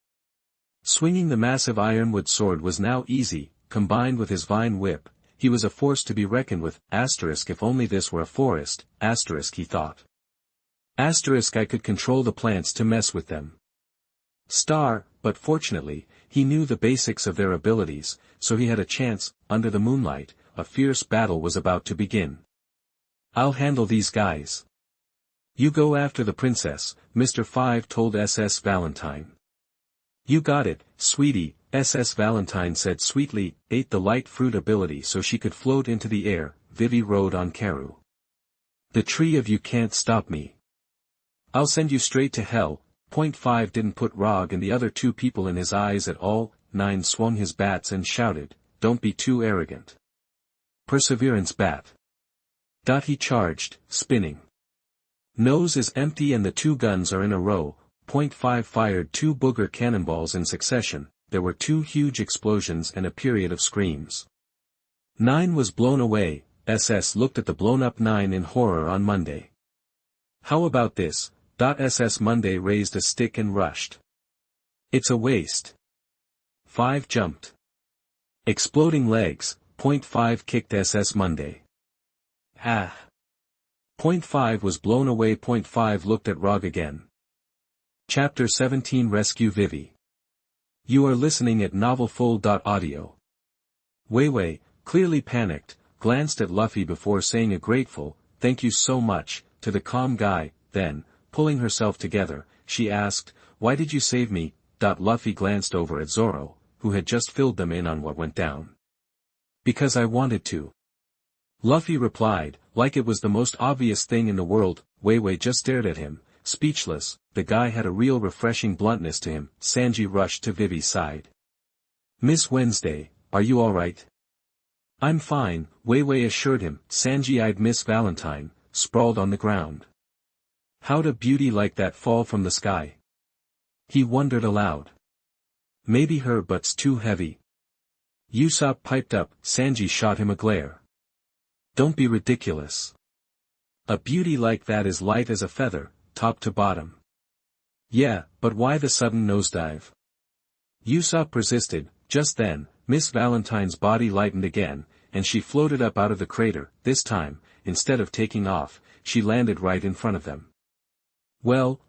Swinging the massive ironwood sword was now easy. Combined with his vine whip, he was a force to be reckoned with. If only this were a forest, he thought. I could control the plants to mess with them. But fortunately, he knew the basics of their abilities, so he had a chance. Under the moonlight, a fierce battle was about to begin. I'll handle these guys. You go after the princess, Mr. Five told SS Valentine. You got it, sweetie, SS Valentine said sweetly. Ate the light fruit ability so she could float into the air. Vivi rode on Carew. The tree of you can't stop me. I'll send you straight to hell. Point 5 didn't put Rog and the other 2 people in his eyes at all. 9 swung his bats and shouted, don't be too arrogant. Perseverance bat. He charged, spinning. Nose is empty and the 2 guns are in a row. Point 5 fired 2 booger cannonballs in succession. There were 2 huge explosions and a period of screams. 9 was blown away. SS looked at the blown-up 9 in horror on Monday. How about this? SS Monday raised a stick and rushed. It's a waste. 5 jumped. Exploding legs, Point 5 kicked SS Monday. Ah. Point 5 was blown away. Point 5 looked at Rog again. Chapter 17 Rescue Vivi. You are listening at novelfull.audio. Weiwei, clearly panicked, glanced at Luffy before saying a grateful, "Thank you so much," to the calm guy, then, pulling herself together, she asked, "Why did you save me?" Luffy glanced over at Zoro, who had just filled them in on what went down. "Because I wanted to." Luffy replied, like it was the most obvious thing in the world. Weiwei just stared at him, speechless. The guy had a real refreshing bluntness to him. Sanji rushed to Vivi's side. "Miss Wednesday, are you alright?" "I'm fine," Weiwei assured him. Sanji eyed Miss Valentine, sprawled on the ground. How'd a beauty like that fall from the sky? He wondered aloud. Maybe her butt's too heavy. Usopp piped up. Sanji shot him a glare. "Don't be ridiculous. A beauty like that is light as a feather, top to bottom." "Yeah, but why the sudden nosedive?" Usopp persisted. Just then, Miss Valentine's body lightened again, and she floated up out of the crater. This time, instead of taking off, she landed right in front of them. Well,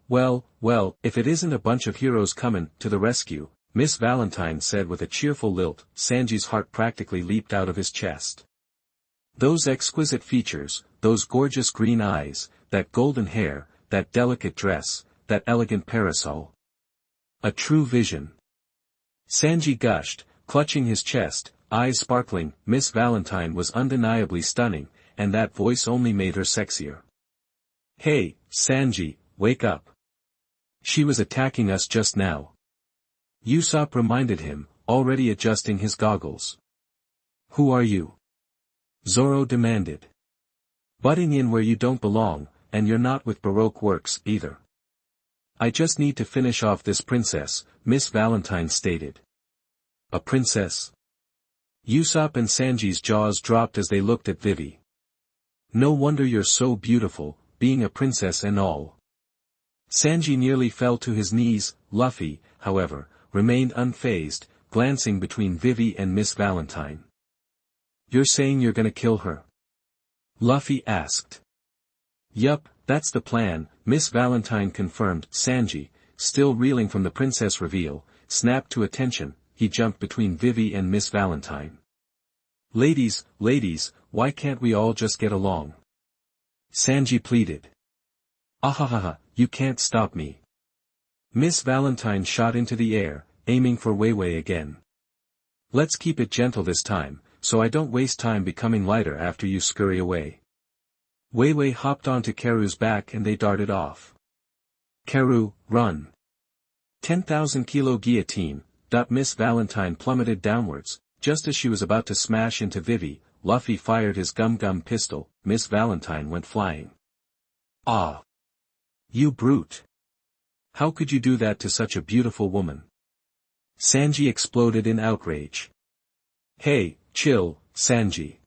if it isn't a bunch of heroes comin' to the rescue," Miss Valentine said with a cheerful lilt. Sanji's heart practically leaped out of his chest. Those exquisite features, those gorgeous green eyes, that golden hair, that delicate dress, that elegant parasol. A true vision. Sanji gushed, clutching his chest, eyes sparkling. Miss Valentine was undeniably stunning, and that voice only made her sexier. "Hey, Sanji, wake up. She was attacking us just now." Usopp reminded him, already adjusting his goggles. "Who are you?" Zoro demanded. "Butting in where you don't belong, and you're not with Baroque Works, either." "I just need to finish off this princess," Miss Valentine stated. "A princess?" Usopp and Sanji's jaws dropped as they looked at Vivi. "No wonder you're so beautiful, being a princess and all." Sanji nearly fell to his knees. Luffy, however, remained unfazed, glancing between Vivi and Miss Valentine. "You're saying you're gonna kill her?" Luffy asked. "Yup, that's the plan," Miss Valentine confirmed. Sanji, still reeling from the princess reveal, snapped to attention. He jumped between Vivi and Miss Valentine. Ladies, why can't we all just get along?" Sanji pleaded. "Ahahaha, you can't stop me." Miss Valentine shot into the air, aiming for Weiwei again. "Let's keep it gentle this time, so I don't waste time becoming lighter after you scurry away." Weiwei hopped onto Karu's back and they darted off. "Karu, run." 10,000 kilo guillotine. Miss Valentine plummeted downwards. Just as she was about to smash into Vivi, Luffy fired his gum pistol. Miss Valentine went flying. "Ah! You brute! How could you do that to such a beautiful woman?" Sanji exploded in outrage. "Hey, chill, Sanji.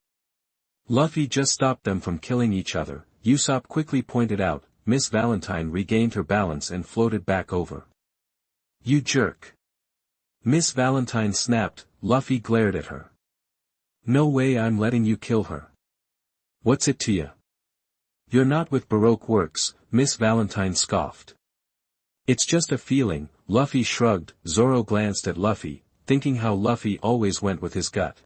Luffy just stopped them from killing each other," Usopp quickly pointed out. Miss Valentine regained her balance and floated back over. "You jerk." Miss Valentine snapped. Luffy glared at her. "No way I'm letting you kill her. What's it to you? You're not with Baroque Works," Miss Valentine scoffed. "It's just a feeling," Luffy shrugged. Zoro glanced at Luffy, thinking how Luffy always went with his gut.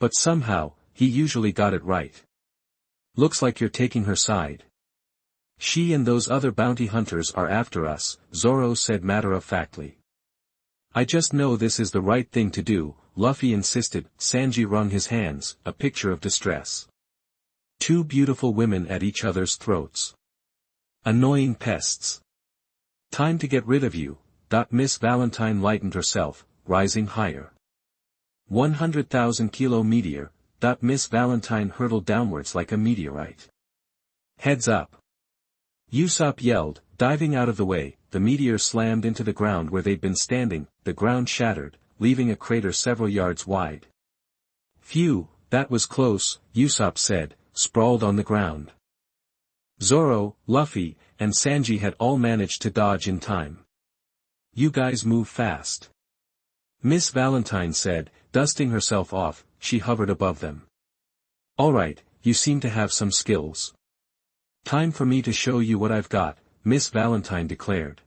But somehow, he usually got it right. "Looks like you're taking her side." "She and those other bounty hunters are after us," Zoro said matter-of-factly. "I just know this is the right thing to do," Luffy insisted. Sanji wrung his hands, a picture of distress. Two beautiful women at each other's throats. Annoying pests. "Time to get rid of you." Miss Valentine lightened herself, rising higher. 100,000 kilo meteor. Miss Valentine hurtled downwards like a meteorite. "Heads up." Usopp yelled, diving out of the way. The meteor slammed into the ground where they'd been standing. The ground shattered, leaving a crater several yards wide. "Phew, that was close," Usopp said, sprawled on the ground. Zoro, Luffy, and Sanji had all managed to dodge in time. You guys move fast. Miss Valentine said, dusting herself off. She hovered above them. Alright, you seem to have some skills. Time for me to show you what I've got, Miss Valentine declared.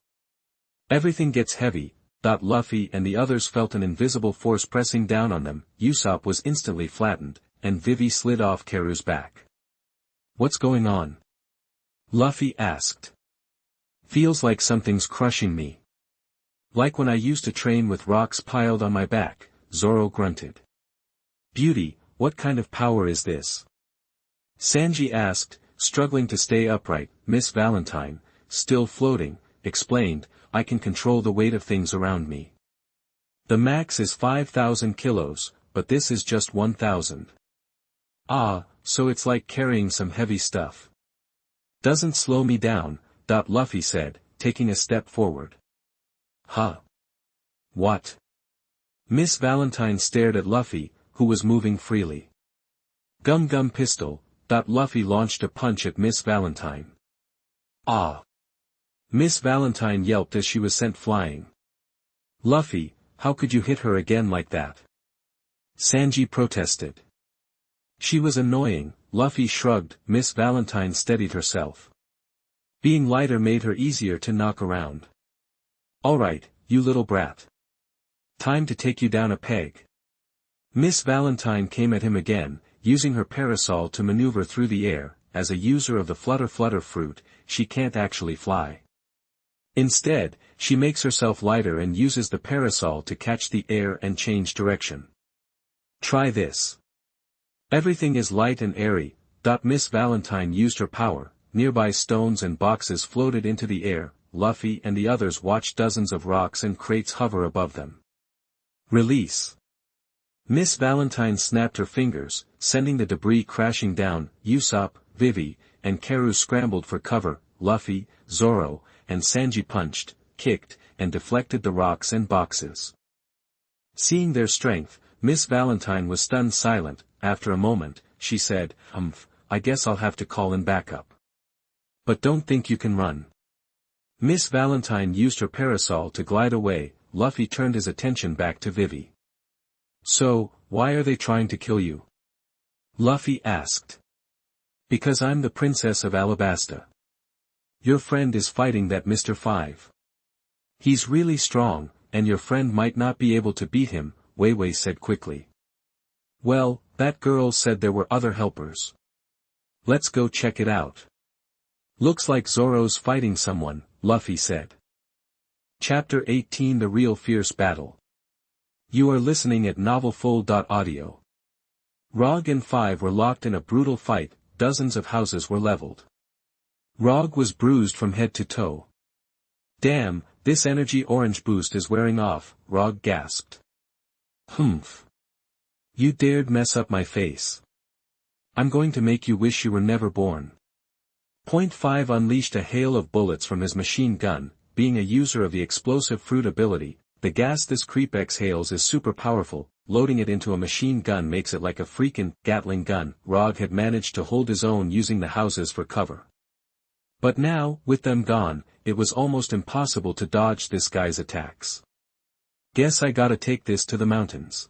Everything gets heavy. Luffy and the others felt an invisible force pressing down on them. Usopp was instantly flattened, and Vivi slid off Karu's back. What's going on? Luffy asked. Feels like something's crushing me. Like when I used to train with rocks piled on my back, Zoro grunted. Beauty, what kind of power is this? Sanji asked, struggling to stay upright. Miss Valentine, still floating, explained, I can control the weight of things around me. The max is 5,000 kilos, but this is just 1,000. Ah, so it's like carrying some heavy stuff. Doesn't slow me down, Luffy said, taking a step forward. Huh? What? Miss Valentine stared at Luffy, who was moving freely. Gum Gum Pistol. Luffy launched a punch at Miss Valentine. Ah! Miss Valentine yelped as she was sent flying. Luffy, how could you hit her again like that? Sanji protested. She was annoying. Luffy shrugged. Miss Valentine steadied herself. Being lighter made her easier to knock around. Alright, you little brat. Time to take you down a peg. Miss Valentine came at him again, using her parasol to maneuver through the air. As a user of the Flutter Flutter fruit, she can't actually fly. Instead, she makes herself lighter and uses the parasol to catch the air and change direction. Try this. Everything is light and airy. Miss Valentine used her power. Nearby stones and boxes floated into the air. Luffy and the others watched dozens of rocks and crates hover above them. Release. Miss Valentine snapped her fingers, sending the debris crashing down. Usopp, Vivi, and Karu scrambled for cover. Luffy, Zoro, and Sanji punched, kicked, and deflected the rocks and boxes. Seeing their strength, Miss Valentine was stunned silent. After a moment, she said, I guess I'll have to call in backup. But don't think you can run. Miss Valentine used her parasol to glide away. Luffy turned his attention back to Vivi. So, why are they trying to kill you? Luffy asked. Because I'm the princess of Alabasta. Your friend is fighting that Mr. 5. He's really strong, and your friend might not be able to beat him, Wei Wei said quickly. Well, that girl said there were other helpers. Let's go check it out. Looks like Zoro's fighting someone, Luffy said. Chapter 18 The Real Fierce Battle. You are listening at novelfull.audio. Rog and 5 were locked in a brutal fight. Dozens of houses were leveled. Rog was bruised from head to toe. Damn, this energy orange boost is wearing off, Rog gasped. Humph. You dared mess up my face. I'm going to make you wish you were never born. Point 5 unleashed a hail of bullets from his machine gun. Being a user of the explosive fruit ability, the gas this creep exhales is super powerful. Loading it into a machine gun makes it like a freaking Gatling gun. Rog had managed to hold his own using the houses for cover. But now, with them gone, it was almost impossible to dodge this guy's attacks. Guess I gotta take this to the mountains.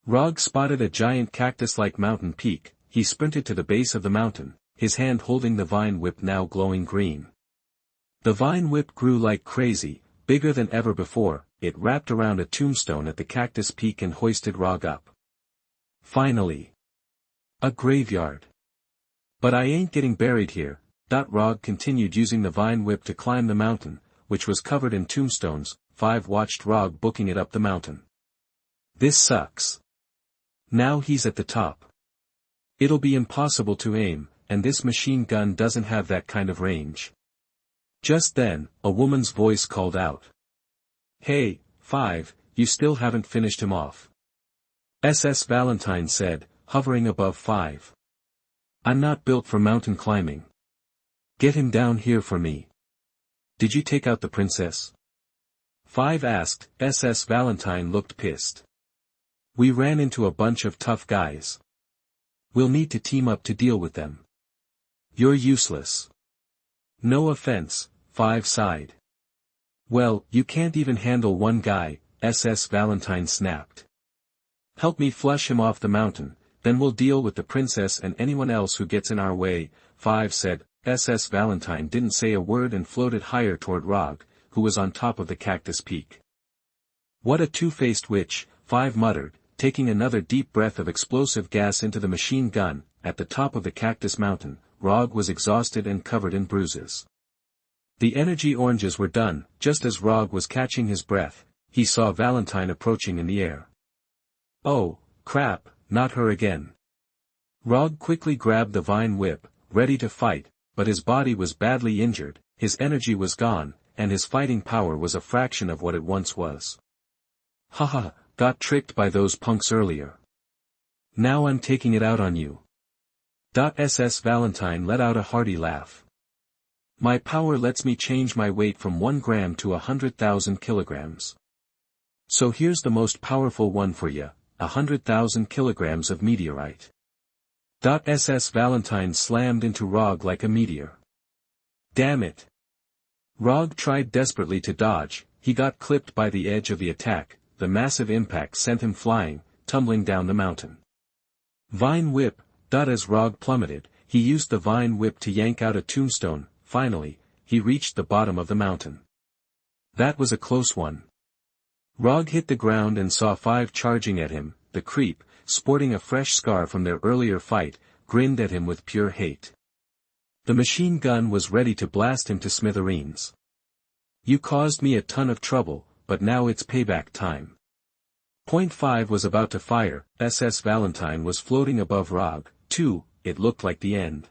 Rog spotted a giant cactus-like mountain peak. He sprinted to the base of the mountain, his hand holding the vine whip now glowing green. The vine whip grew like crazy, bigger than ever before. It wrapped around a tombstone at the cactus peak and hoisted Rog up. Finally. A graveyard. But I ain't getting buried here. Rog continued using the vine whip to climb the mountain, which was covered in tombstones. 5 watched Rog booking it up the mountain. This sucks. Now he's at the top. It'll be impossible to aim, and this machine gun doesn't have that kind of range. Just then, a woman's voice called out. Hey, 5, you still haven't finished him off. SS Valentine said, hovering above 5. I'm not built for mountain climbing. Get him down here for me. Did you take out the princess? 5 asked. SS Valentine looked pissed. We ran into a bunch of tough guys. We'll need to team up to deal with them. You're useless. No offense, 5 sighed. Well, you can't even handle one guy, SS Valentine snapped. Help me flush him off the mountain, then we'll deal with the princess and anyone else who gets in our way, 5 said. SS Valentine didn't say a word and floated higher toward Rog, who was on top of the cactus peak. What a two-faced witch, 5 muttered, taking another deep breath of explosive gas into the machine gun. At the top of the cactus mountain, Rog was exhausted and covered in bruises. The energy oranges were done. Just as Rog was catching his breath, he saw Valentine approaching in the air. Oh, crap, not her again. Rog quickly grabbed the vine whip, ready to fight, but his body was badly injured, his energy was gone, and his fighting power was a fraction of what it once was. Haha, got tricked by those punks earlier. Now I'm taking it out on you. SS Valentine let out a hearty laugh. My power lets me change my weight from 1 gram to 100,000 kilograms. So here's the most powerful one for you, 100,000 kilograms of meteorite. SS Valentine slammed into Rog like a meteor. Damn it. Rog tried desperately to dodge, he got clipped by the edge of the attack, the massive impact sent him flying, tumbling down the mountain. Vine whip. As Rog plummeted, he used the vine whip to yank out a tombstone. Finally, he reached the bottom of the mountain. That was a close one. Rog hit the ground and saw 5 charging at him. The creep, sporting a fresh scar from their earlier fight, grinned at him with pure hate. The machine gun was ready to blast him to smithereens. You caused me a ton of trouble, but now it's payback time. Point 5 was about to fire. SS Valentine was floating above Rog, too. It looked like the end.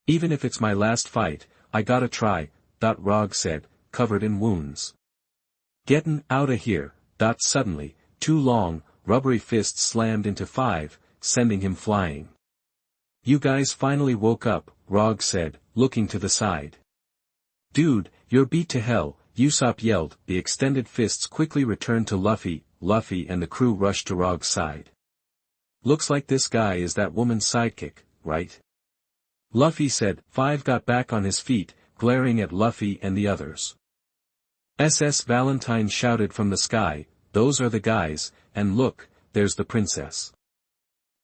Even if it's my last fight, I gotta try, Rog said, covered in wounds. Gettin' outta here. Suddenly, 2 long, rubbery fists slammed into 5, sending him flying. You guys finally woke up, Rog said, looking to the side. Dude, you're beat to hell, Usopp yelled. The extended fists quickly returned to Luffy and the crew rushed to Rog's side. Looks like this guy is that woman's sidekick, right? Luffy said. 5 got back on his feet, glaring at Luffy and the others. SS Valentine shouted from the sky, those are the guys, and look, there's the princess.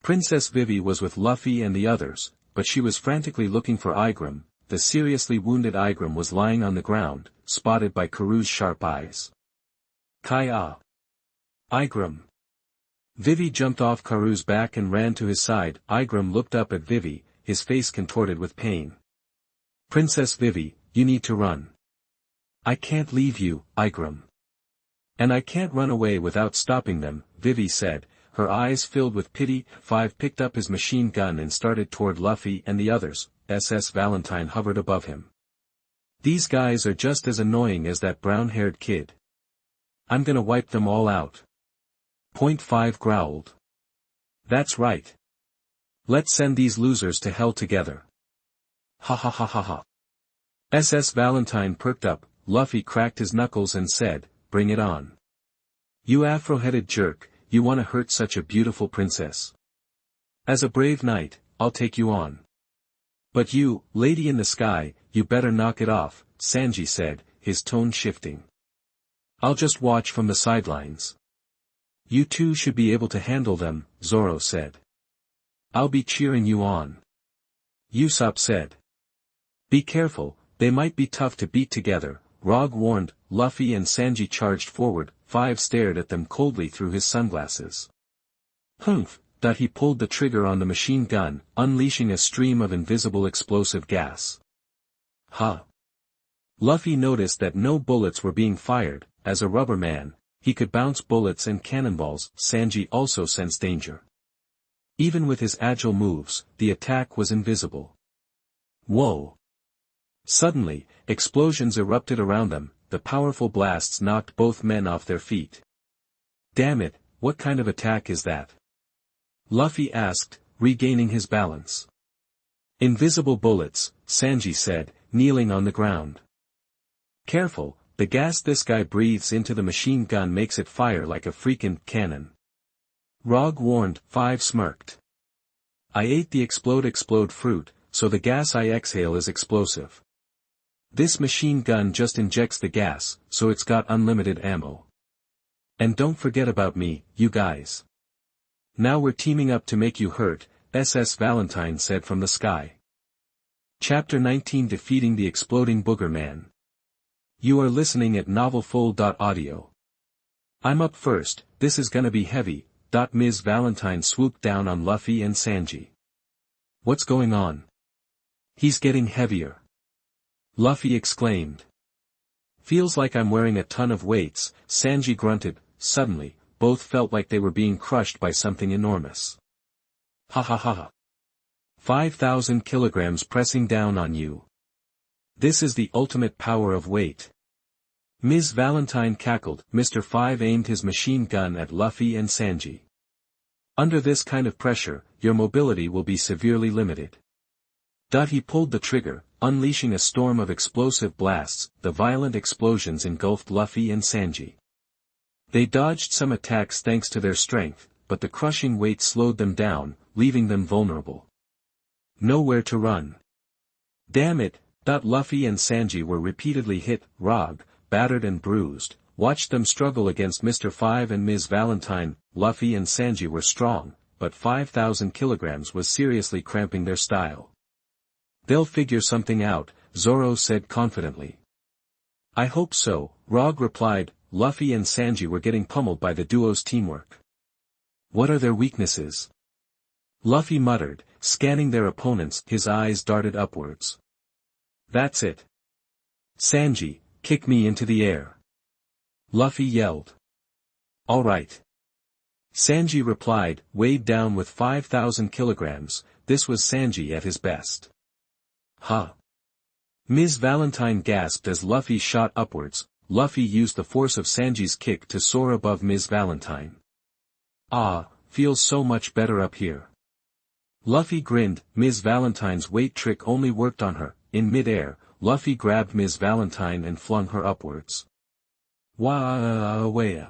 Princess Vivi was with Luffy and the others, but she was frantically looking for Igram. The seriously wounded Igram was lying on the ground, spotted by Karu's sharp eyes. Kai-ah! Igram! Vivi jumped off Karu's back and ran to his side. Igram looked up at Vivi, his face contorted with pain. Princess Vivi, you need to run. I can't leave you, Igram. And I can't run away without stopping them, Vivi said, her eyes filled with pity. 5 picked up his machine gun and started toward Luffy and the others. SS Valentine hovered above him. These guys are just as annoying as that brown-haired kid. I'm gonna wipe them all out. Point 5 growled. That's right. Let's send these losers to hell together. Ha ha ha ha ha. SS Valentine perked up. Luffy cracked his knuckles and said, bring it on. You afro-headed jerk, you wanna hurt such a beautiful princess. As a brave knight, I'll take you on. But you, lady in the sky, you better knock it off, Sanji said, his tone shifting. I'll just watch from the sidelines. You two should be able to handle them, Zoro said. I'll be cheering you on. Usopp said. Be careful, they might be tough to beat together, Rog warned. Luffy and Sanji charged forward. 5 stared at them coldly through his sunglasses. Humph, he pulled the trigger on the machine gun, unleashing a stream of invisible explosive gas. Huh. Luffy noticed that no bullets were being fired. As a rubber man, he could bounce bullets and cannonballs. Sanji also sensed danger. Even with his agile moves, the attack was invisible. Whoa! Suddenly, explosions erupted around them. The powerful blasts knocked both men off their feet. Damn it, what kind of attack is that? Luffy asked, regaining his balance. Invisible bullets, Sanji said, kneeling on the ground. Careful, the gas this guy breathes into the machine gun makes it fire like a freaking cannon. Rog warned. 5 smirked. I ate the explode fruit, so the gas I exhale is explosive. This machine gun just injects the gas, so it's got unlimited ammo. And don't forget about me, you guys. Now we're teaming up to make you hurt, SS Valentine said from the sky. Chapter 19 Defeating the Exploding Booger Man. You are listening at novelfull.audio. I'm up first, this is gonna be heavy. Ms. Valentine swooped down on Luffy and Sanji. What's going on? He's getting heavier. Luffy exclaimed. Feels like I'm wearing a ton of weights, Sanji grunted. Suddenly, both felt like they were being crushed by something enormous. Ha ha ha ha. 5,000 kilograms pressing down on you. This is the ultimate power of weight. Ms. Valentine cackled. Mr. 5 aimed his machine gun at Luffy and Sanji. Under this kind of pressure, your mobility will be severely limited. He pulled the trigger, unleashing a storm of explosive blasts. The violent explosions engulfed Luffy and Sanji. They dodged some attacks thanks to their strength, but the crushing weight slowed them down, leaving them vulnerable. Nowhere to run. Damn it, Luffy and Sanji were repeatedly hit, rogged, battered and bruised. Watched them struggle against Mr. 5 and Ms. Valentine. Luffy and Sanji were strong, but 5,000 kilograms was seriously cramping their style. They'll figure something out, Zoro said confidently. I hope so, Rog replied. Luffy and Sanji were getting pummeled by the duo's teamwork. What are their weaknesses? Luffy muttered, scanning their opponents. His eyes darted upwards. That's it. Sanji, kick me into the air. Luffy yelled. All right. Sanji replied, weighed down with 5,000 kilograms, this was Sanji at his best. Huh. Ms. Valentine gasped as Luffy shot upwards. Luffy used the force of Sanji's kick to soar above Ms. Valentine. Ah, feels so much better up here. Luffy grinned. Ms. Valentine's weight trick only worked on her. In mid-air, Luffy grabbed Ms. Valentine and flung her upwards. Wah-wah.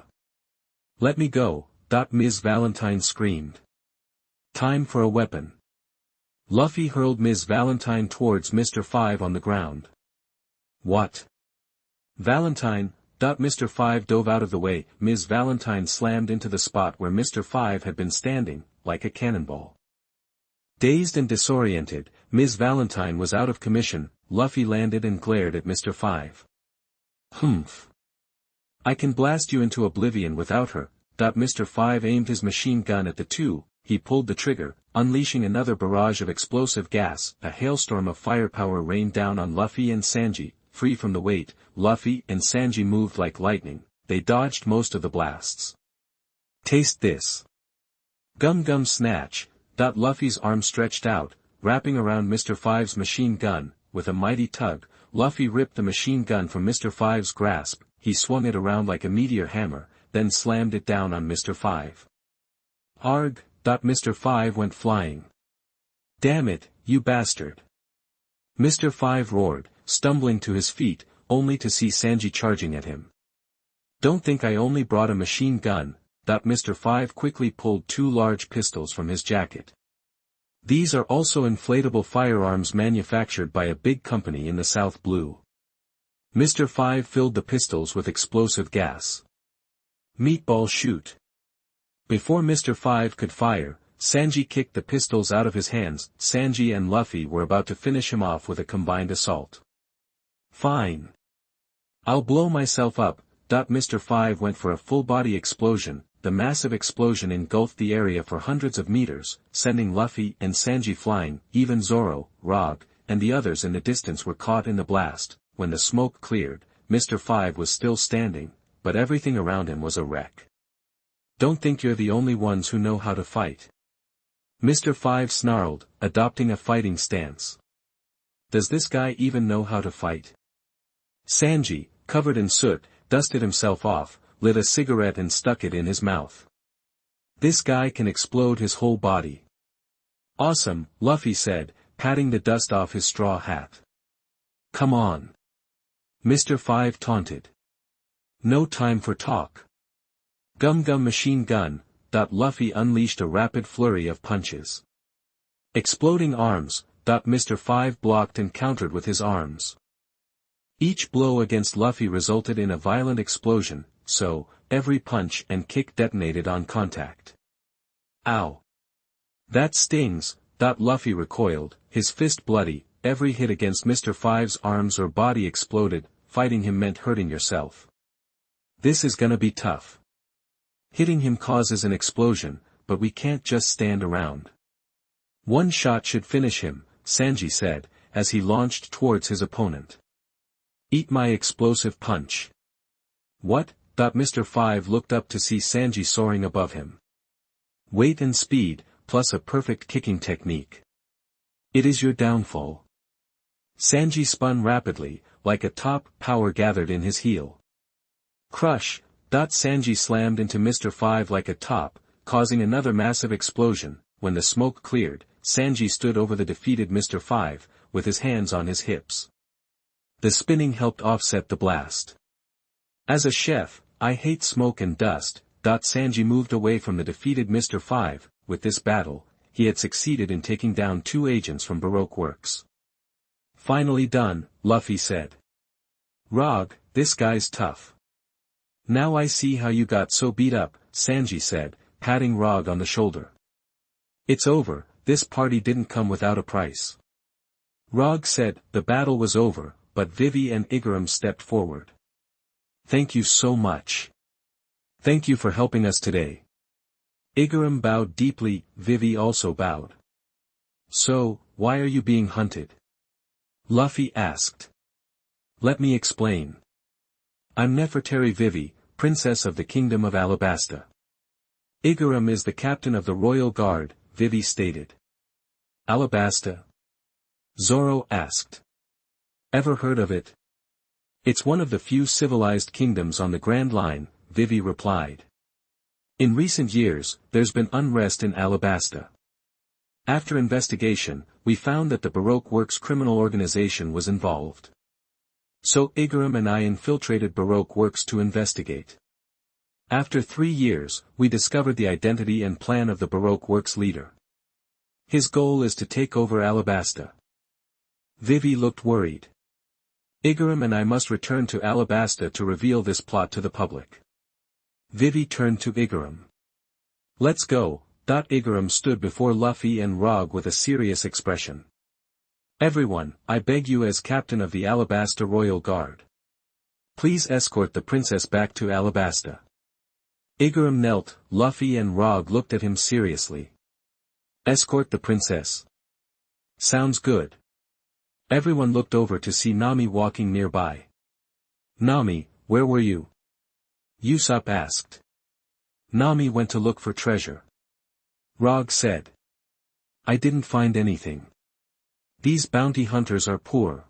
Let me go, Ms. Valentine screamed. Time for a weapon. Luffy hurled Ms. Valentine towards Mr. 5 on the ground. What? Valentine, Mr. 5 dove out of the way. Ms. Valentine slammed into the spot where Mr. 5 had been standing, like a cannonball. Dazed and disoriented, Ms. Valentine was out of commission. Luffy landed and glared at Mr. 5. Humph. I can blast you into oblivion without her. Mr. 5 aimed his machine gun at the two. He pulled the trigger, unleashing another barrage of explosive gas. A hailstorm of firepower rained down on Luffy and Sanji. Free from the weight, Luffy and Sanji moved like lightning. They dodged most of the blasts. Taste this. Gum gum snatch. Luffy's arm stretched out, wrapping around Mr. 5's machine gun. With a mighty tug, Luffy ripped the machine gun from Mr. 5's grasp. He swung it around like a meteor hammer, then slammed it down on Mr. 5. Arg! Mr. 5 went flying. Damn it, you bastard! Mr. 5 roared, stumbling to his feet, only to see Sanji charging at him. Don't think I only brought a machine gun. Mr. 5 quickly pulled two large pistols from his jacket. These are also inflatable firearms manufactured by a big company in the South Blue. Mr. 5 filled the pistols with explosive gas. Meatball shoot. Before Mr. 5 could fire, Sanji kicked the pistols out of his hands. Sanji and Luffy were about to finish him off with a combined assault. Fine. I'll blow myself up. Mr. 5 went for a full-body explosion. The massive explosion engulfed the area for hundreds of meters, sending Luffy and Sanji flying. Even Zoro, Rog, and the others in the distance were caught in the blast. When the smoke cleared, Mr. 5 was still standing, but everything around him was a wreck. Don't think you're the only ones who know how to fight. Mr. 5 snarled, adopting a fighting stance. Does this guy even know how to fight? Sanji, covered in soot, dusted himself off, lit a cigarette and stuck it in his mouth. This guy can explode his whole body. Awesome, Luffy said, patting the dust off his straw hat. Come on. Mr. 5 taunted. No time for talk. Gum gum machine gun. Luffy unleashed a rapid flurry of punches. Exploding arms. Mr. Five blocked and countered with his arms. Each blow against Luffy resulted in a violent explosion, so, every punch and kick detonated on contact. Ow! That stings, Luffy recoiled, his fist bloody, every hit against Mr. Five's arms or body exploded, fighting him meant hurting yourself. This is gonna be tough. Hitting him causes an explosion, but we can't just stand around. One shot should finish him, Sanji said, as he launched towards his opponent. Eat my explosive punch. What? Mr. Five looked up to see Sanji soaring above him. Weight and speed, plus a perfect kicking technique. It is your downfall. Sanji spun rapidly, like a top power gathered in his heel. Crush! Sanji slammed into Mr. Five like a top, causing another massive explosion. When the smoke cleared, Sanji stood over the defeated Mr. Five, with his hands on his hips. The spinning helped offset the blast. As a chef, I hate smoke and dust. Sanji moved away from the defeated Mr. Five. With this battle, he had succeeded in taking down 2 agents from Baroque Works. Finally done, Luffy said. Rog, this guy's tough. Now I see how you got so beat up, Sanji said, patting Rog on the shoulder. It's over, this party didn't come without a price. Rog said, the battle was over, but Vivi and Igaram stepped forward. Thank you so much. Thank you for helping us today. Igaram bowed deeply, Vivi also bowed. So, why are you being hunted? Luffy asked. Let me explain. I'm Nefertari Vivi, Princess of the Kingdom of Alabasta. Igaram is the captain of the Royal Guard, Vivi stated. Alabasta? Zoro asked. Ever heard of it? It's one of the few civilized kingdoms on the Grand Line, Vivi replied. In recent years, there's been unrest in Alabasta. After investigation, we found that the Baroque Works criminal organization was involved. So Igaram and I infiltrated Baroque Works to investigate. After 3 years, we discovered the identity and plan of the Baroque Works leader. His goal is to take over Alabasta. Vivi looked worried. Igaram and I must return to Alabasta to reveal this plot to the public. Vivi turned to Igaram. Let's go. Igaram stood before Luffy and Rog with a serious expression. Everyone, I beg you as captain of the Alabasta Royal Guard. Please escort the princess back to Alabasta. Igaram knelt, Luffy and Rog looked at him seriously. Escort the princess. Sounds good. Everyone looked over to see Nami walking nearby. Nami, where were you? Usopp asked. Nami went to look for treasure. Rog said. I didn't find anything. These bounty hunters are poor.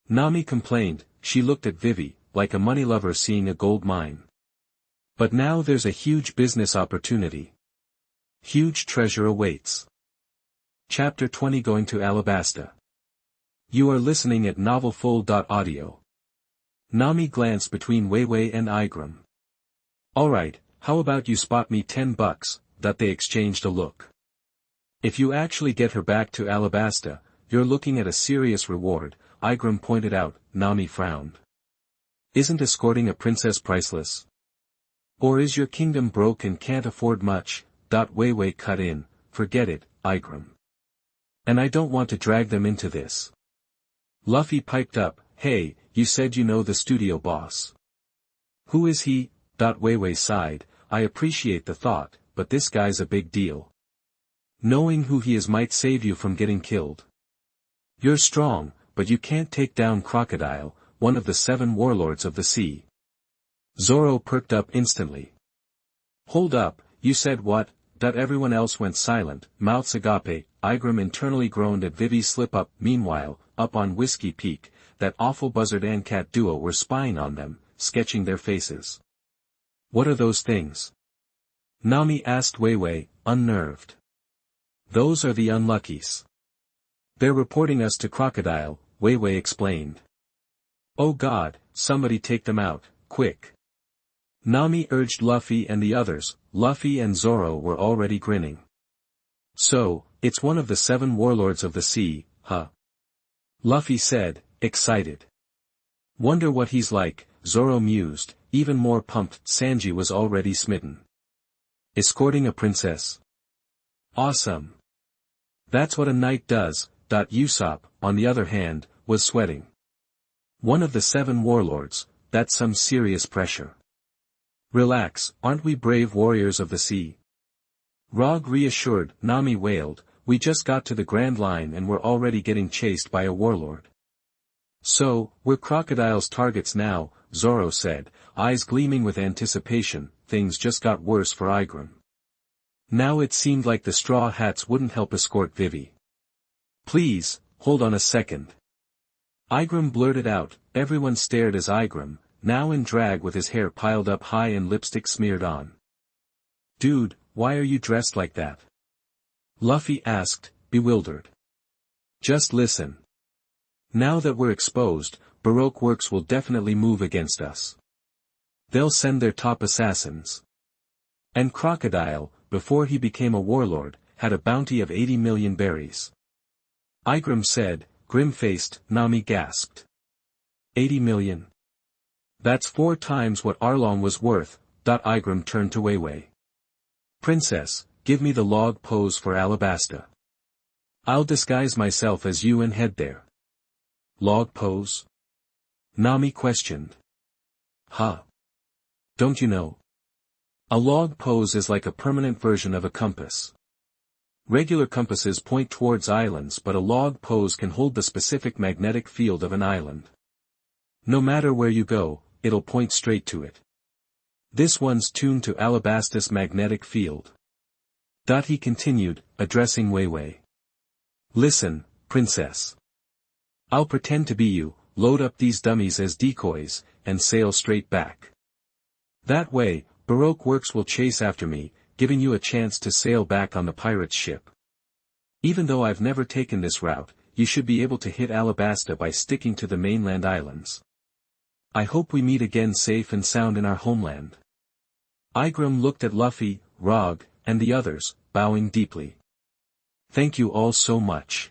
Nami complained, she looked at Vivi, like a money lover seeing a gold mine. But now there's a huge business opportunity. Huge treasure awaits. Chapter 20 Going to Alabasta. You are listening at novelfull.audio. Nami glanced between Weiwei and Igaram. Alright, how about you spot me $10, they exchanged a look. If you actually get her back to Alabasta, you're looking at a serious reward, Igaram pointed out. Nami frowned. Isn't escorting a princess priceless? Or is your kingdom broke and can't afford much? Weiwei cut in, forget it, Igaram. And I don't want to drag them into this. Luffy piped up, hey, you said you know the studio boss. Who is he? Weiwei sighed, I appreciate the thought, but this guy's a big deal. Knowing who he is might save you from getting killed. You're strong, but you can't take down Crocodile, one of the 7 warlords of the sea. Zoro perked up instantly. Hold up, you said what? Everyone else went silent, mouths agape. Igaram internally groaned at Vivi's slip-up. Meanwhile, up on Whiskey Peak, that awful buzzard and cat duo were spying on them, sketching their faces. What are those things? Nami asked Weiwei, unnerved. Those are the unluckies. They're reporting us to Crocodile, Weiwei explained. Oh God, somebody take them out, quick. Nami urged Luffy and the others. Luffy and Zoro were already grinning. So, It's one of the 7 warlords of the sea, huh? Luffy said, excited. Wonder what he's like, Zoro mused, even more pumped. Sanji was already smitten. Escorting a princess. Awesome. That's what a knight does. Usopp, on the other hand, was sweating. One of the 7 warlords, that's some serious pressure. Relax, aren't we brave warriors of the sea? Rog reassured. Nami wailed, we just got to the Grand Line and we're already getting chased by a warlord. So, we're Crocodile's targets now, Zoro said, eyes gleaming with anticipation. Things just got worse for Igram. Now it seemed like the Straw Hats wouldn't help escort Vivi. Please, hold on a second. Igram blurted out. Everyone stared as Igram, now in drag with his hair piled up high and lipstick smeared on. Dude, why are you dressed like that? Luffy asked, bewildered. Just listen. Now that we're exposed, Baroque Works will definitely move against us. They'll send their top assassins. And Crocodile, before he became a warlord, had a bounty of 80 million berries. Igram said, grim-faced. Nami gasped. 80 million. That's 4 times what Arlong was worth. Igram turned to Weiwei. Princess, give me the log pose for Alabasta. I'll disguise myself as you and head there. Log pose? Nami questioned. Huh? Don't you know? A log pose is like a permanent version of a compass. Regular compasses point towards islands, but a log pose can hold the specific magnetic field of an island. No matter where you go, it'll point straight to it. This one's tuned to Alabasta's magnetic field. He continued, addressing Weiwei. Listen, princess. I'll pretend to be you, load up these dummies as decoys, and sail straight back. That way, Baroque Works will chase after me, giving you a chance to sail back on the pirate's ship. Even though I've never taken this route, you should be able to hit Alabasta by sticking to the mainland islands. I hope we meet again safe and sound in our homeland. Igram looked at Luffy, Rog, and the others, bowing deeply. Thank you all so much.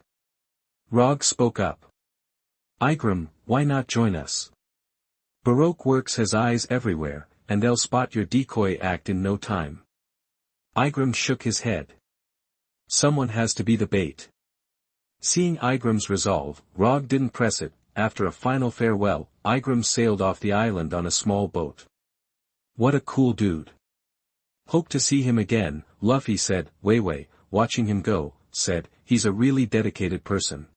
Rog spoke up. Igram, why not join us? Baroque Works has eyes everywhere, and they'll spot your decoy act in no time. Igram shook his head. Someone has to be the bait. Seeing Igram's resolve, Rog didn't press it. After a final farewell, Igram sailed off the island on a small boat. What a cool dude. Hope to see him again, Luffy said. Weiwei, watching him go, said, he's a really dedicated person.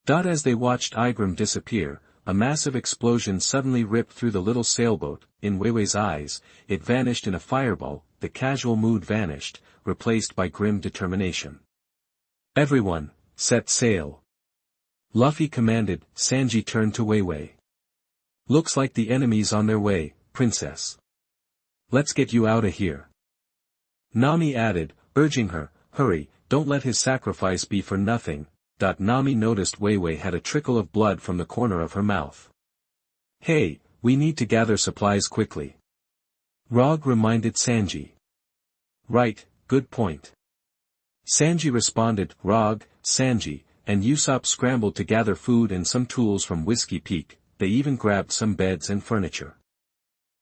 As they watched Igram disappear, a massive explosion suddenly ripped through the little sailboat. In Weiwei's eyes, it vanished in a fireball. The casual mood vanished, replaced by grim determination. Everyone, set sail. Luffy commanded. Sanji turned to Weiwei. Looks like the enemy's on their way, princess. Let's get you out of here. Nami added, urging her, hurry, don't let his sacrifice be for nothing. Nami noticed Weiwei had a trickle of blood from the corner of her mouth. Hey, we need to gather supplies quickly. Rog reminded Sanji. Right, good point. Sanji responded. Rog, Sanji, and Usopp scrambled to gather food and some tools from Whiskey Peak. They even grabbed some beds and furniture.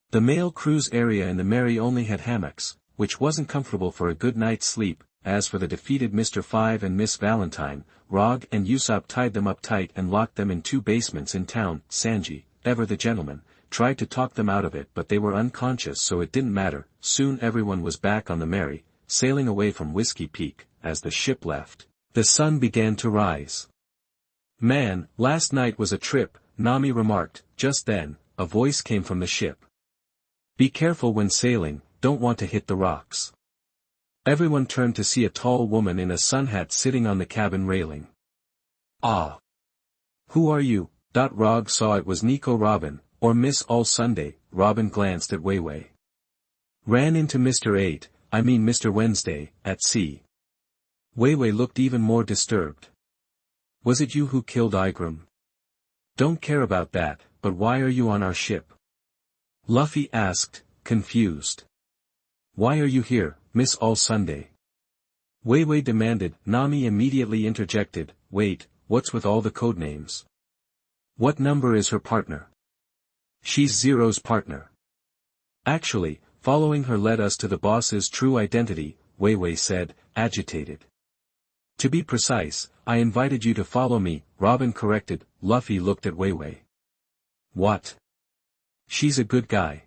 The male cruise area in the Mary only had hammocks, which wasn't comfortable for a good night's sleep. As for the defeated Mr. 5 and Miss Valentine, Rog and Usopp tied them up tight and locked them in 2 basements in town. Sanji, ever the gentleman, tried to talk them out of it, but they were unconscious, so it didn't matter. Soon everyone was back on the Mary, sailing away from Whiskey Peak. As the ship left, the sun began to rise. Man, last night was a trip, Nami remarked. Just then, a voice came from the ship. Be careful when sailing, don't want to hit the rocks. Everyone turned to see a tall woman in a sun hat sitting on the cabin railing. Ah! Who are you? Rog saw it was Nico Robin, or Miss All Sunday. Robin glanced at Weiwei. Ran into Mr. Wednesday, at sea. Weiwei looked even more disturbed. Was it you who killed Igram? Don't care about that, but why are you on our ship? Luffy asked, confused. Why are you here, Miss All Sunday? Wei Wei demanded. Nami immediately interjected, wait, what's with all the codenames? What number is her partner? She's Zero's partner. Actually, following her led us to the boss's true identity, Wei Wei said, agitated. To be precise, I invited you to follow me, Robin corrected. Luffy looked at Wei Wei. What? She's a good guy.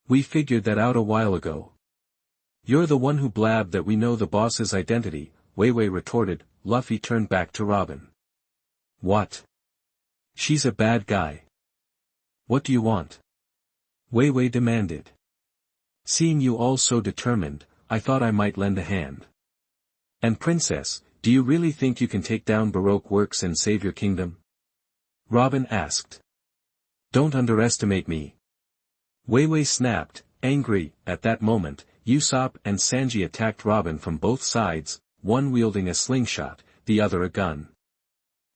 We figured that out a while ago. You're the one who blabbed that we know the boss's identity, Wei Wei retorted. Luffy turned back to Robin. What? She's a bad guy. What do you want? Wei Wei demanded. Seeing you all so determined, I thought I might lend a hand. And Princess, do you really think you can take down Baroque works and save your kingdom? Robin asked. Don't underestimate me. Wei Wei snapped, angry. At that moment, Usopp and Sanji attacked Robin from both sides, one wielding a slingshot, the other a gun.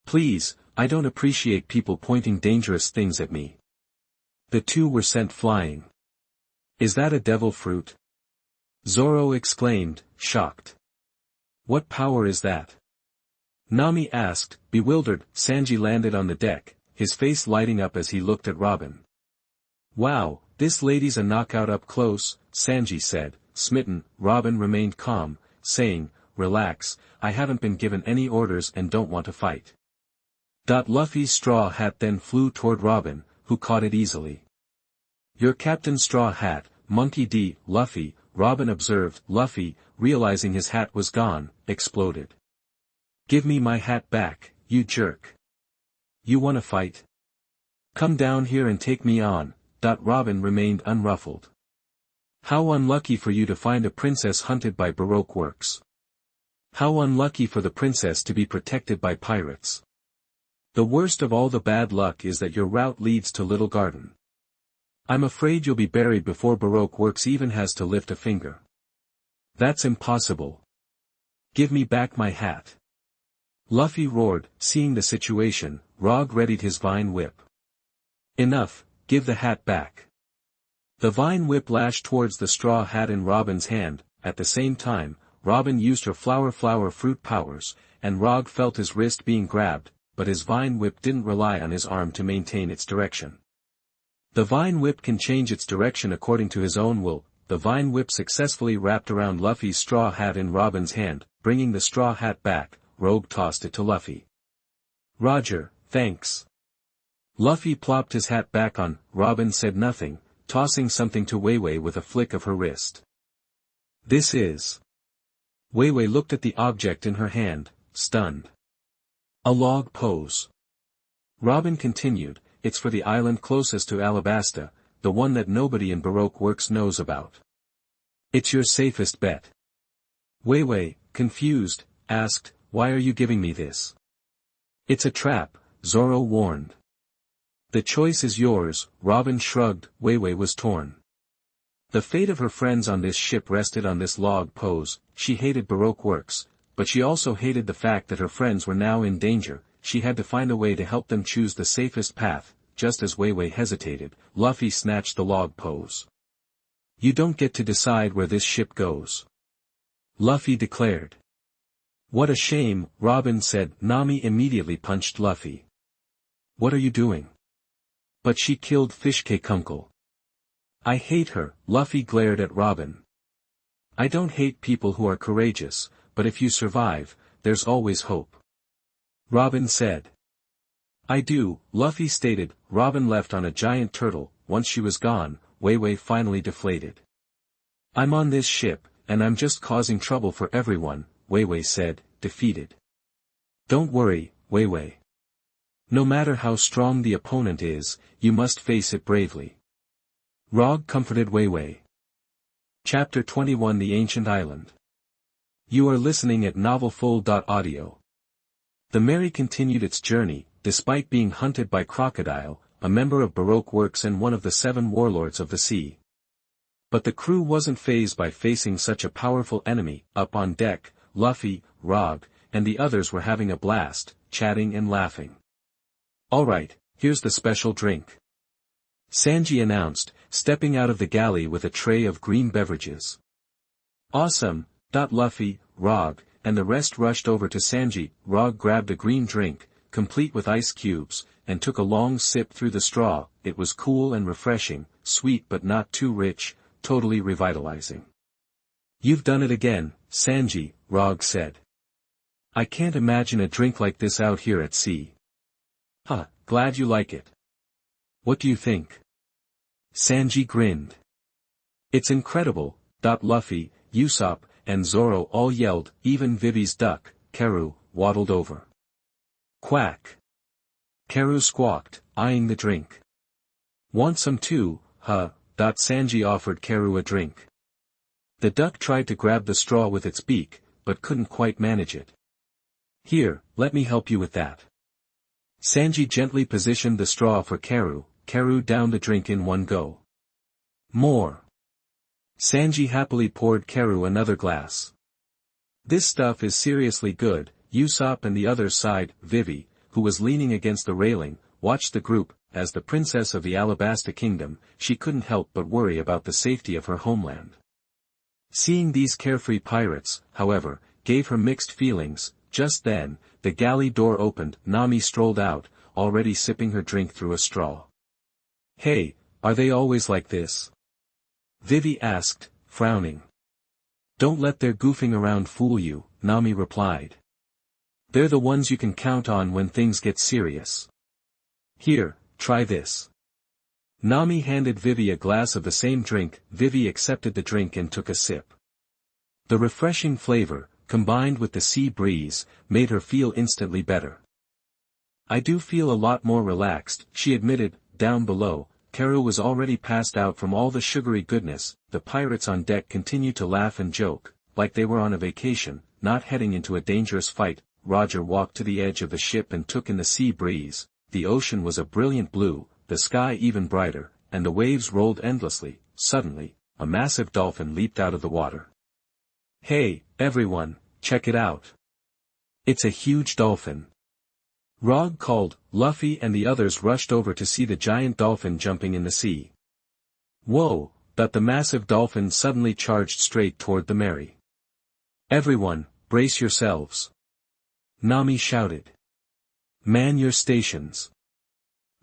Please, I don't appreciate people pointing dangerous things at me. The two were sent flying. Is that a devil fruit? Zoro exclaimed, shocked. What power is that? Nami asked, bewildered. Sanji landed on the deck, his face lighting up as he looked at Robin. Wow, this lady's a knockout up close, Sanji said, smitten. Robin remained calm, saying, relax, I haven't been given any orders and don't want to fight. Luffy's straw hat then flew toward Robin, who caught it easily. Your Captain Straw Hat, Monkey D. Luffy, Robin observed. Luffy, realizing his hat was gone, exploded. Give me my hat back, you jerk. You wanna fight? Come down here and take me on. Robin remained unruffled. How unlucky for you to find a princess hunted by Baroque works. How unlucky for the princess to be protected by pirates. The worst of all the bad luck is that your route leads to Little Garden. I'm afraid you'll be buried before Baroque works even has to lift a finger. That's impossible. Give me back my hat. Luffy roared. Seeing the situation, Rog readied his vine whip. Enough, give the hat back. The vine whip lashed towards the straw hat in Robin's hand. At the same time, Robin used her flower fruit powers, and Rog felt his wrist being grabbed, but his vine whip didn't rely on his arm to maintain its direction. The vine whip can change its direction according to his own will. The vine whip successfully wrapped around Luffy's straw hat in Robin's hand, bringing the straw hat back. Rogue tossed it to Luffy. Roger, thanks. Luffy plopped his hat back on. Robin said nothing, tossing something to Wei Wei with a flick of her wrist. This is. Wei Wei looked at the object in her hand, stunned. A log pose. Robin continued, it's for the island closest to Alabasta, the one that nobody in Baroque works knows about. It's your safest bet. Wei Wei, confused, asked, why are you giving me this? It's a trap, Zoro warned. The choice is yours, Robin shrugged. Wei Wei was torn. The fate of her friends on this ship rested on this log pose. She hated Baroque works, but she also hated the fact that her friends were now in danger. She had to find a way to help them choose the safest path. Just as Wei Wei hesitated, Luffy snatched the log pose. You don't get to decide where this ship goes. Luffy declared. What a shame, Robin said. Nami immediately punched Luffy. What are you doing? But she killed Fishcake Uncle. I hate her, Luffy glared at Robin. I don't hate people who are courageous, but if you survive, there's always hope. Robin said. I do, Luffy stated. Robin left on a giant turtle. Once she was gone, Wei Wei finally deflated. I'm on this ship, and I'm just causing trouble for everyone, Wei Wei said, defeated. Don't worry, Wei Wei. No matter how strong the opponent is, you must face it bravely. Rog comforted Wei Wei. Chapter 21 The Ancient Island. You are listening at novelfull.audio. The Mary continued its journey, despite being hunted by Crocodile, a member of Baroque works and one of the 7 warlords of the sea. But the crew wasn't fazed by facing such a powerful enemy. Up on deck, Luffy, Rog, and the others were having a blast, chatting and laughing. Alright, here's the special drink. Sanji announced, stepping out of the galley with a tray of green beverages. Awesome, Luffy, Rog, and the rest rushed over to Sanji. Rog grabbed a green drink, complete with ice cubes, and took a long sip through the straw. It was cool and refreshing, sweet but not too rich, totally revitalizing. "You've done it again, Sanji," Rog said. "I can't imagine a drink like this out here at sea." "Huh, glad you like it. What do you think?" Sanji grinned. "It's incredible," Luffy, Usopp, and Zoro all yelled. Even Vivi's duck, Karu, waddled over. "Quack!" Karu squawked, eyeing the drink. "Want some too, huh?" Sanji offered Karu a drink. The duck tried to grab the straw with its beak, but couldn't quite manage it. "Here, let me help you with that." Sanji gently positioned the straw for Karu. Karu downed the drink in one go. "More." Sanji happily poured Karu another glass. "This stuff is seriously good." Usopp and the others sighed. Vivi, who was leaning against the railing, watched the group. As the princess of the Alabasta kingdom, she couldn't help but worry about the safety of her homeland. Seeing these carefree pirates, however, gave her mixed feelings. Just then, the galley door opened. Nami strolled out, already sipping her drink through a straw. "Hey, are they always like this?" Vivi asked, frowning. "Don't let their goofing around fool you," Nami replied. "They're the ones you can count on when things get serious. Here, try this." Nami handed Vivi a glass of the same drink. Vivi accepted the drink and took a sip. The refreshing flavor, combined with the sea breeze, made her feel instantly better. "I do feel a lot more relaxed," she admitted. Down below, Karu was already passed out from all the sugary goodness. The pirates on deck continued to laugh and joke, like they were on a vacation, not heading into a dangerous fight. Roger walked to the edge of the ship and took in the sea breeze. The ocean was a brilliant blue, the sky even brighter, and the waves rolled endlessly. Suddenly, a massive dolphin leaped out of the water. "Hey, everyone, check it out. It's a huge dolphin." Rog called. Luffy and the others rushed over to see the giant dolphin jumping in the sea. "Whoa!" The massive dolphin suddenly charged straight toward the Mary. "Everyone, brace yourselves!" Nami shouted. "Man your stations."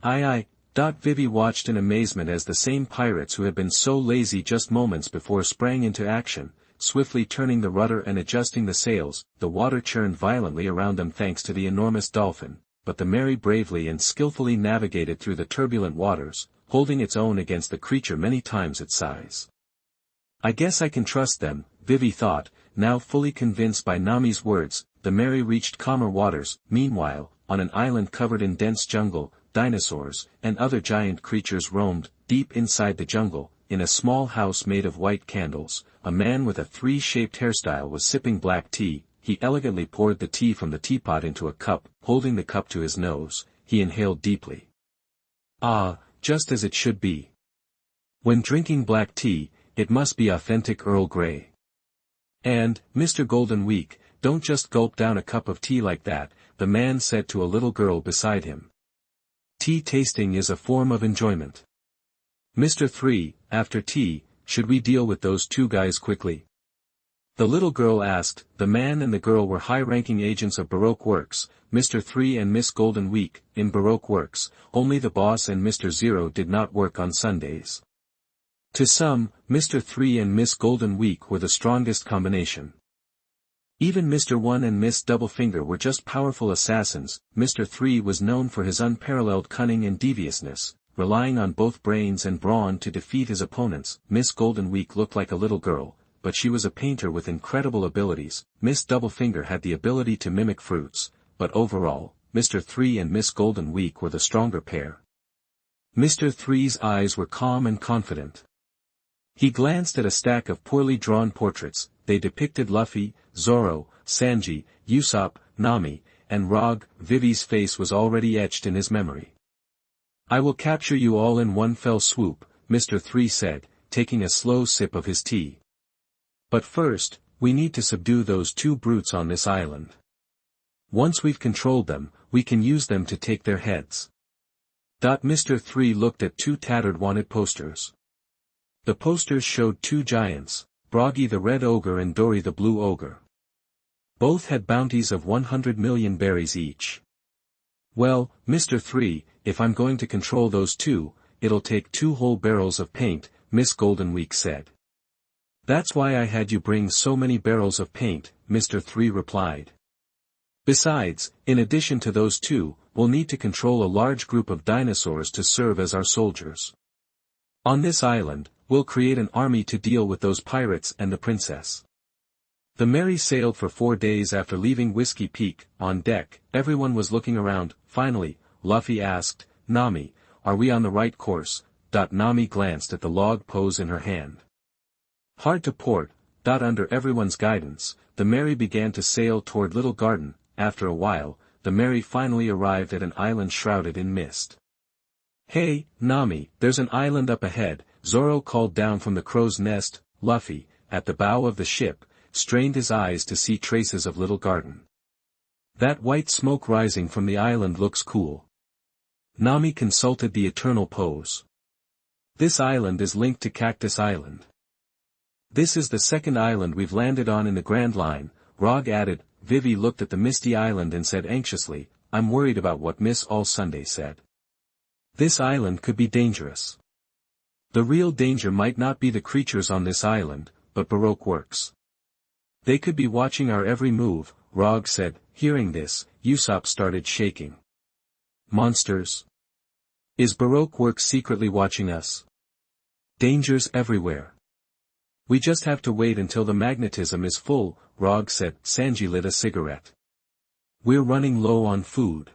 "Aye aye." Vivi watched in amazement as the same pirates who had been so lazy just moments before sprang into action, swiftly turning the rudder and adjusting the sails. The water churned violently around them thanks to the enormous dolphin, but the Mary bravely and skillfully navigated through the turbulent waters, holding its own against the creature many times its size. "I guess I can trust them," Vivi thought, now fully convinced by Nami's words. The Mary reached calmer waters. Meanwhile, on an island covered in dense jungle, dinosaurs and other giant creatures roamed. Deep inside the jungle, in a small house made of white candles, a man with a three-shaped hairstyle was sipping black tea. He elegantly poured the tea from the teapot into a cup. Holding the cup to his nose, he inhaled deeply. "Ah, just as it should be. When drinking black tea, it must be authentic Earl Grey. And, Mr. Golden Week, don't just gulp down a cup of tea like that," the man said to a little girl beside him. "Tea tasting is a form of enjoyment. Mr. 3, after tea, should we deal with those two guys quickly?" the little girl asked. The man and the girl were high-ranking agents of Baroque Works, Mr. 3 and Miss Golden Week. In Baroque Works, only the boss and Mr. 0 did not work on Sundays. To some, Mr. 3 and Miss Golden Week were the strongest combination. Even Mr. 1 and Miss Doublefinger were just powerful assassins. Mr. 3 was known for his unparalleled cunning and deviousness, relying on both brains and brawn to defeat his opponents. Miss Golden Week looked like a little girl, but she was a painter with incredible abilities. Miss Doublefinger had the ability to mimic fruits, but overall, Mr. 3 and Miss Golden Week were the stronger pair. Mr. 3's eyes were calm and confident. He glanced at a stack of poorly drawn portraits. They depicted Luffy, Zoro, Sanji, Usopp, Nami, and Rog. Vivi's face was already etched in his memory. "I will capture you all in one fell swoop," Mr. 3 said, taking a slow sip of his tea. "But first, we need to subdue those two brutes on this island. Once we've controlled them, we can use them to take their heads." Mr. 3 looked at two tattered wanted posters. The posters showed two giants, Broggy the red ogre and Dory the blue ogre. Both had bounties of 100 million berries each. Well, Mr. 3, if I'm going to control those two, it'll take 2 whole barrels of paint, Miss Goldenweek said. That's why I had you bring so many barrels of paint, Mr. 3 replied. Besides, in addition to those two, we'll need to control a large group of dinosaurs to serve as our soldiers. On this island, we'll create an army to deal with those pirates and the princess. The Mary sailed for 4 days after leaving Whiskey Peak. On deck, everyone was looking around. Finally, Luffy asked, Nami, are we on the right course? Nami glanced at the log pose in her hand. Hard to port. Under everyone's guidance, the Mary began to sail toward Little Garden. After a while, the Mary finally arrived at an island shrouded in mist. Hey, Nami, there's an island up ahead, Zoro called down from the crow's nest. Luffy, at the bow of the ship, strained his eyes to see traces of Little Garden. That white smoke rising from the island looks cool. Nami consulted the eternal pose. This island is linked to Cactus Island. This is the second island we've landed on in the Grand Line, Rog added. Vivi looked at the misty island and said anxiously, I'm worried about what Miss All Sunday said. This island could be dangerous. The real danger might not be the creatures on this island, but Baroque works. They could be watching our every move, Rog said. Hearing this, Usopp started shaking. Monsters? Is Baroque works secretly watching us? Dangers everywhere. We just have to wait until the magnetism is full, Rog said. Sanji lit a cigarette. We're running low on food.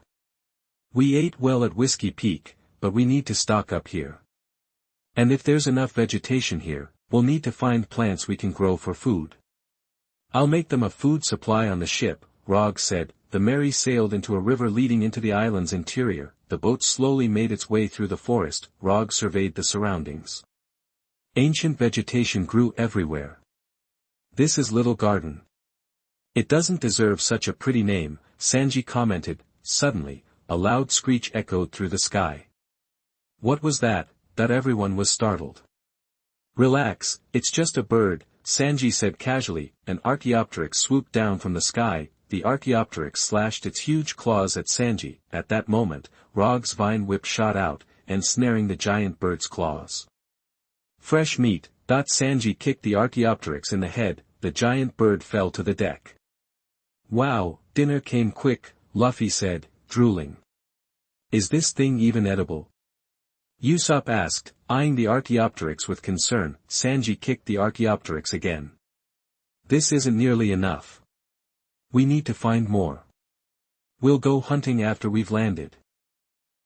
We ate well at Whiskey Peak, but we need to stock up here. And if there's enough vegetation here, we'll need to find plants we can grow for food. I'll make them a food supply on the ship, Rog said. The Mary sailed into a river leading into the island's interior. The boat slowly made its way through the forest. Rog surveyed the surroundings. Ancient vegetation grew everywhere. This is Little Garden. It doesn't deserve such a pretty name, Sanji commented. Suddenly, a loud screech echoed through the sky. What was that? Everyone was startled. Relax, it's just a bird, Sanji said casually. An Archaeopteryx swooped down from the sky. The Archaeopteryx slashed its huge claws at Sanji. At that moment, Rog's vine whip shot out, ensnaring the giant bird's claws. Fresh meat. Sanji kicked the Archaeopteryx in the head. The giant bird fell to the deck. Wow, dinner came quick, Luffy said, drooling. Is this thing even edible? Usopp asked, eyeing the Archaeopteryx with concern. Sanji kicked the Archaeopteryx again. This isn't nearly enough. We need to find more. We'll go hunting after we've landed.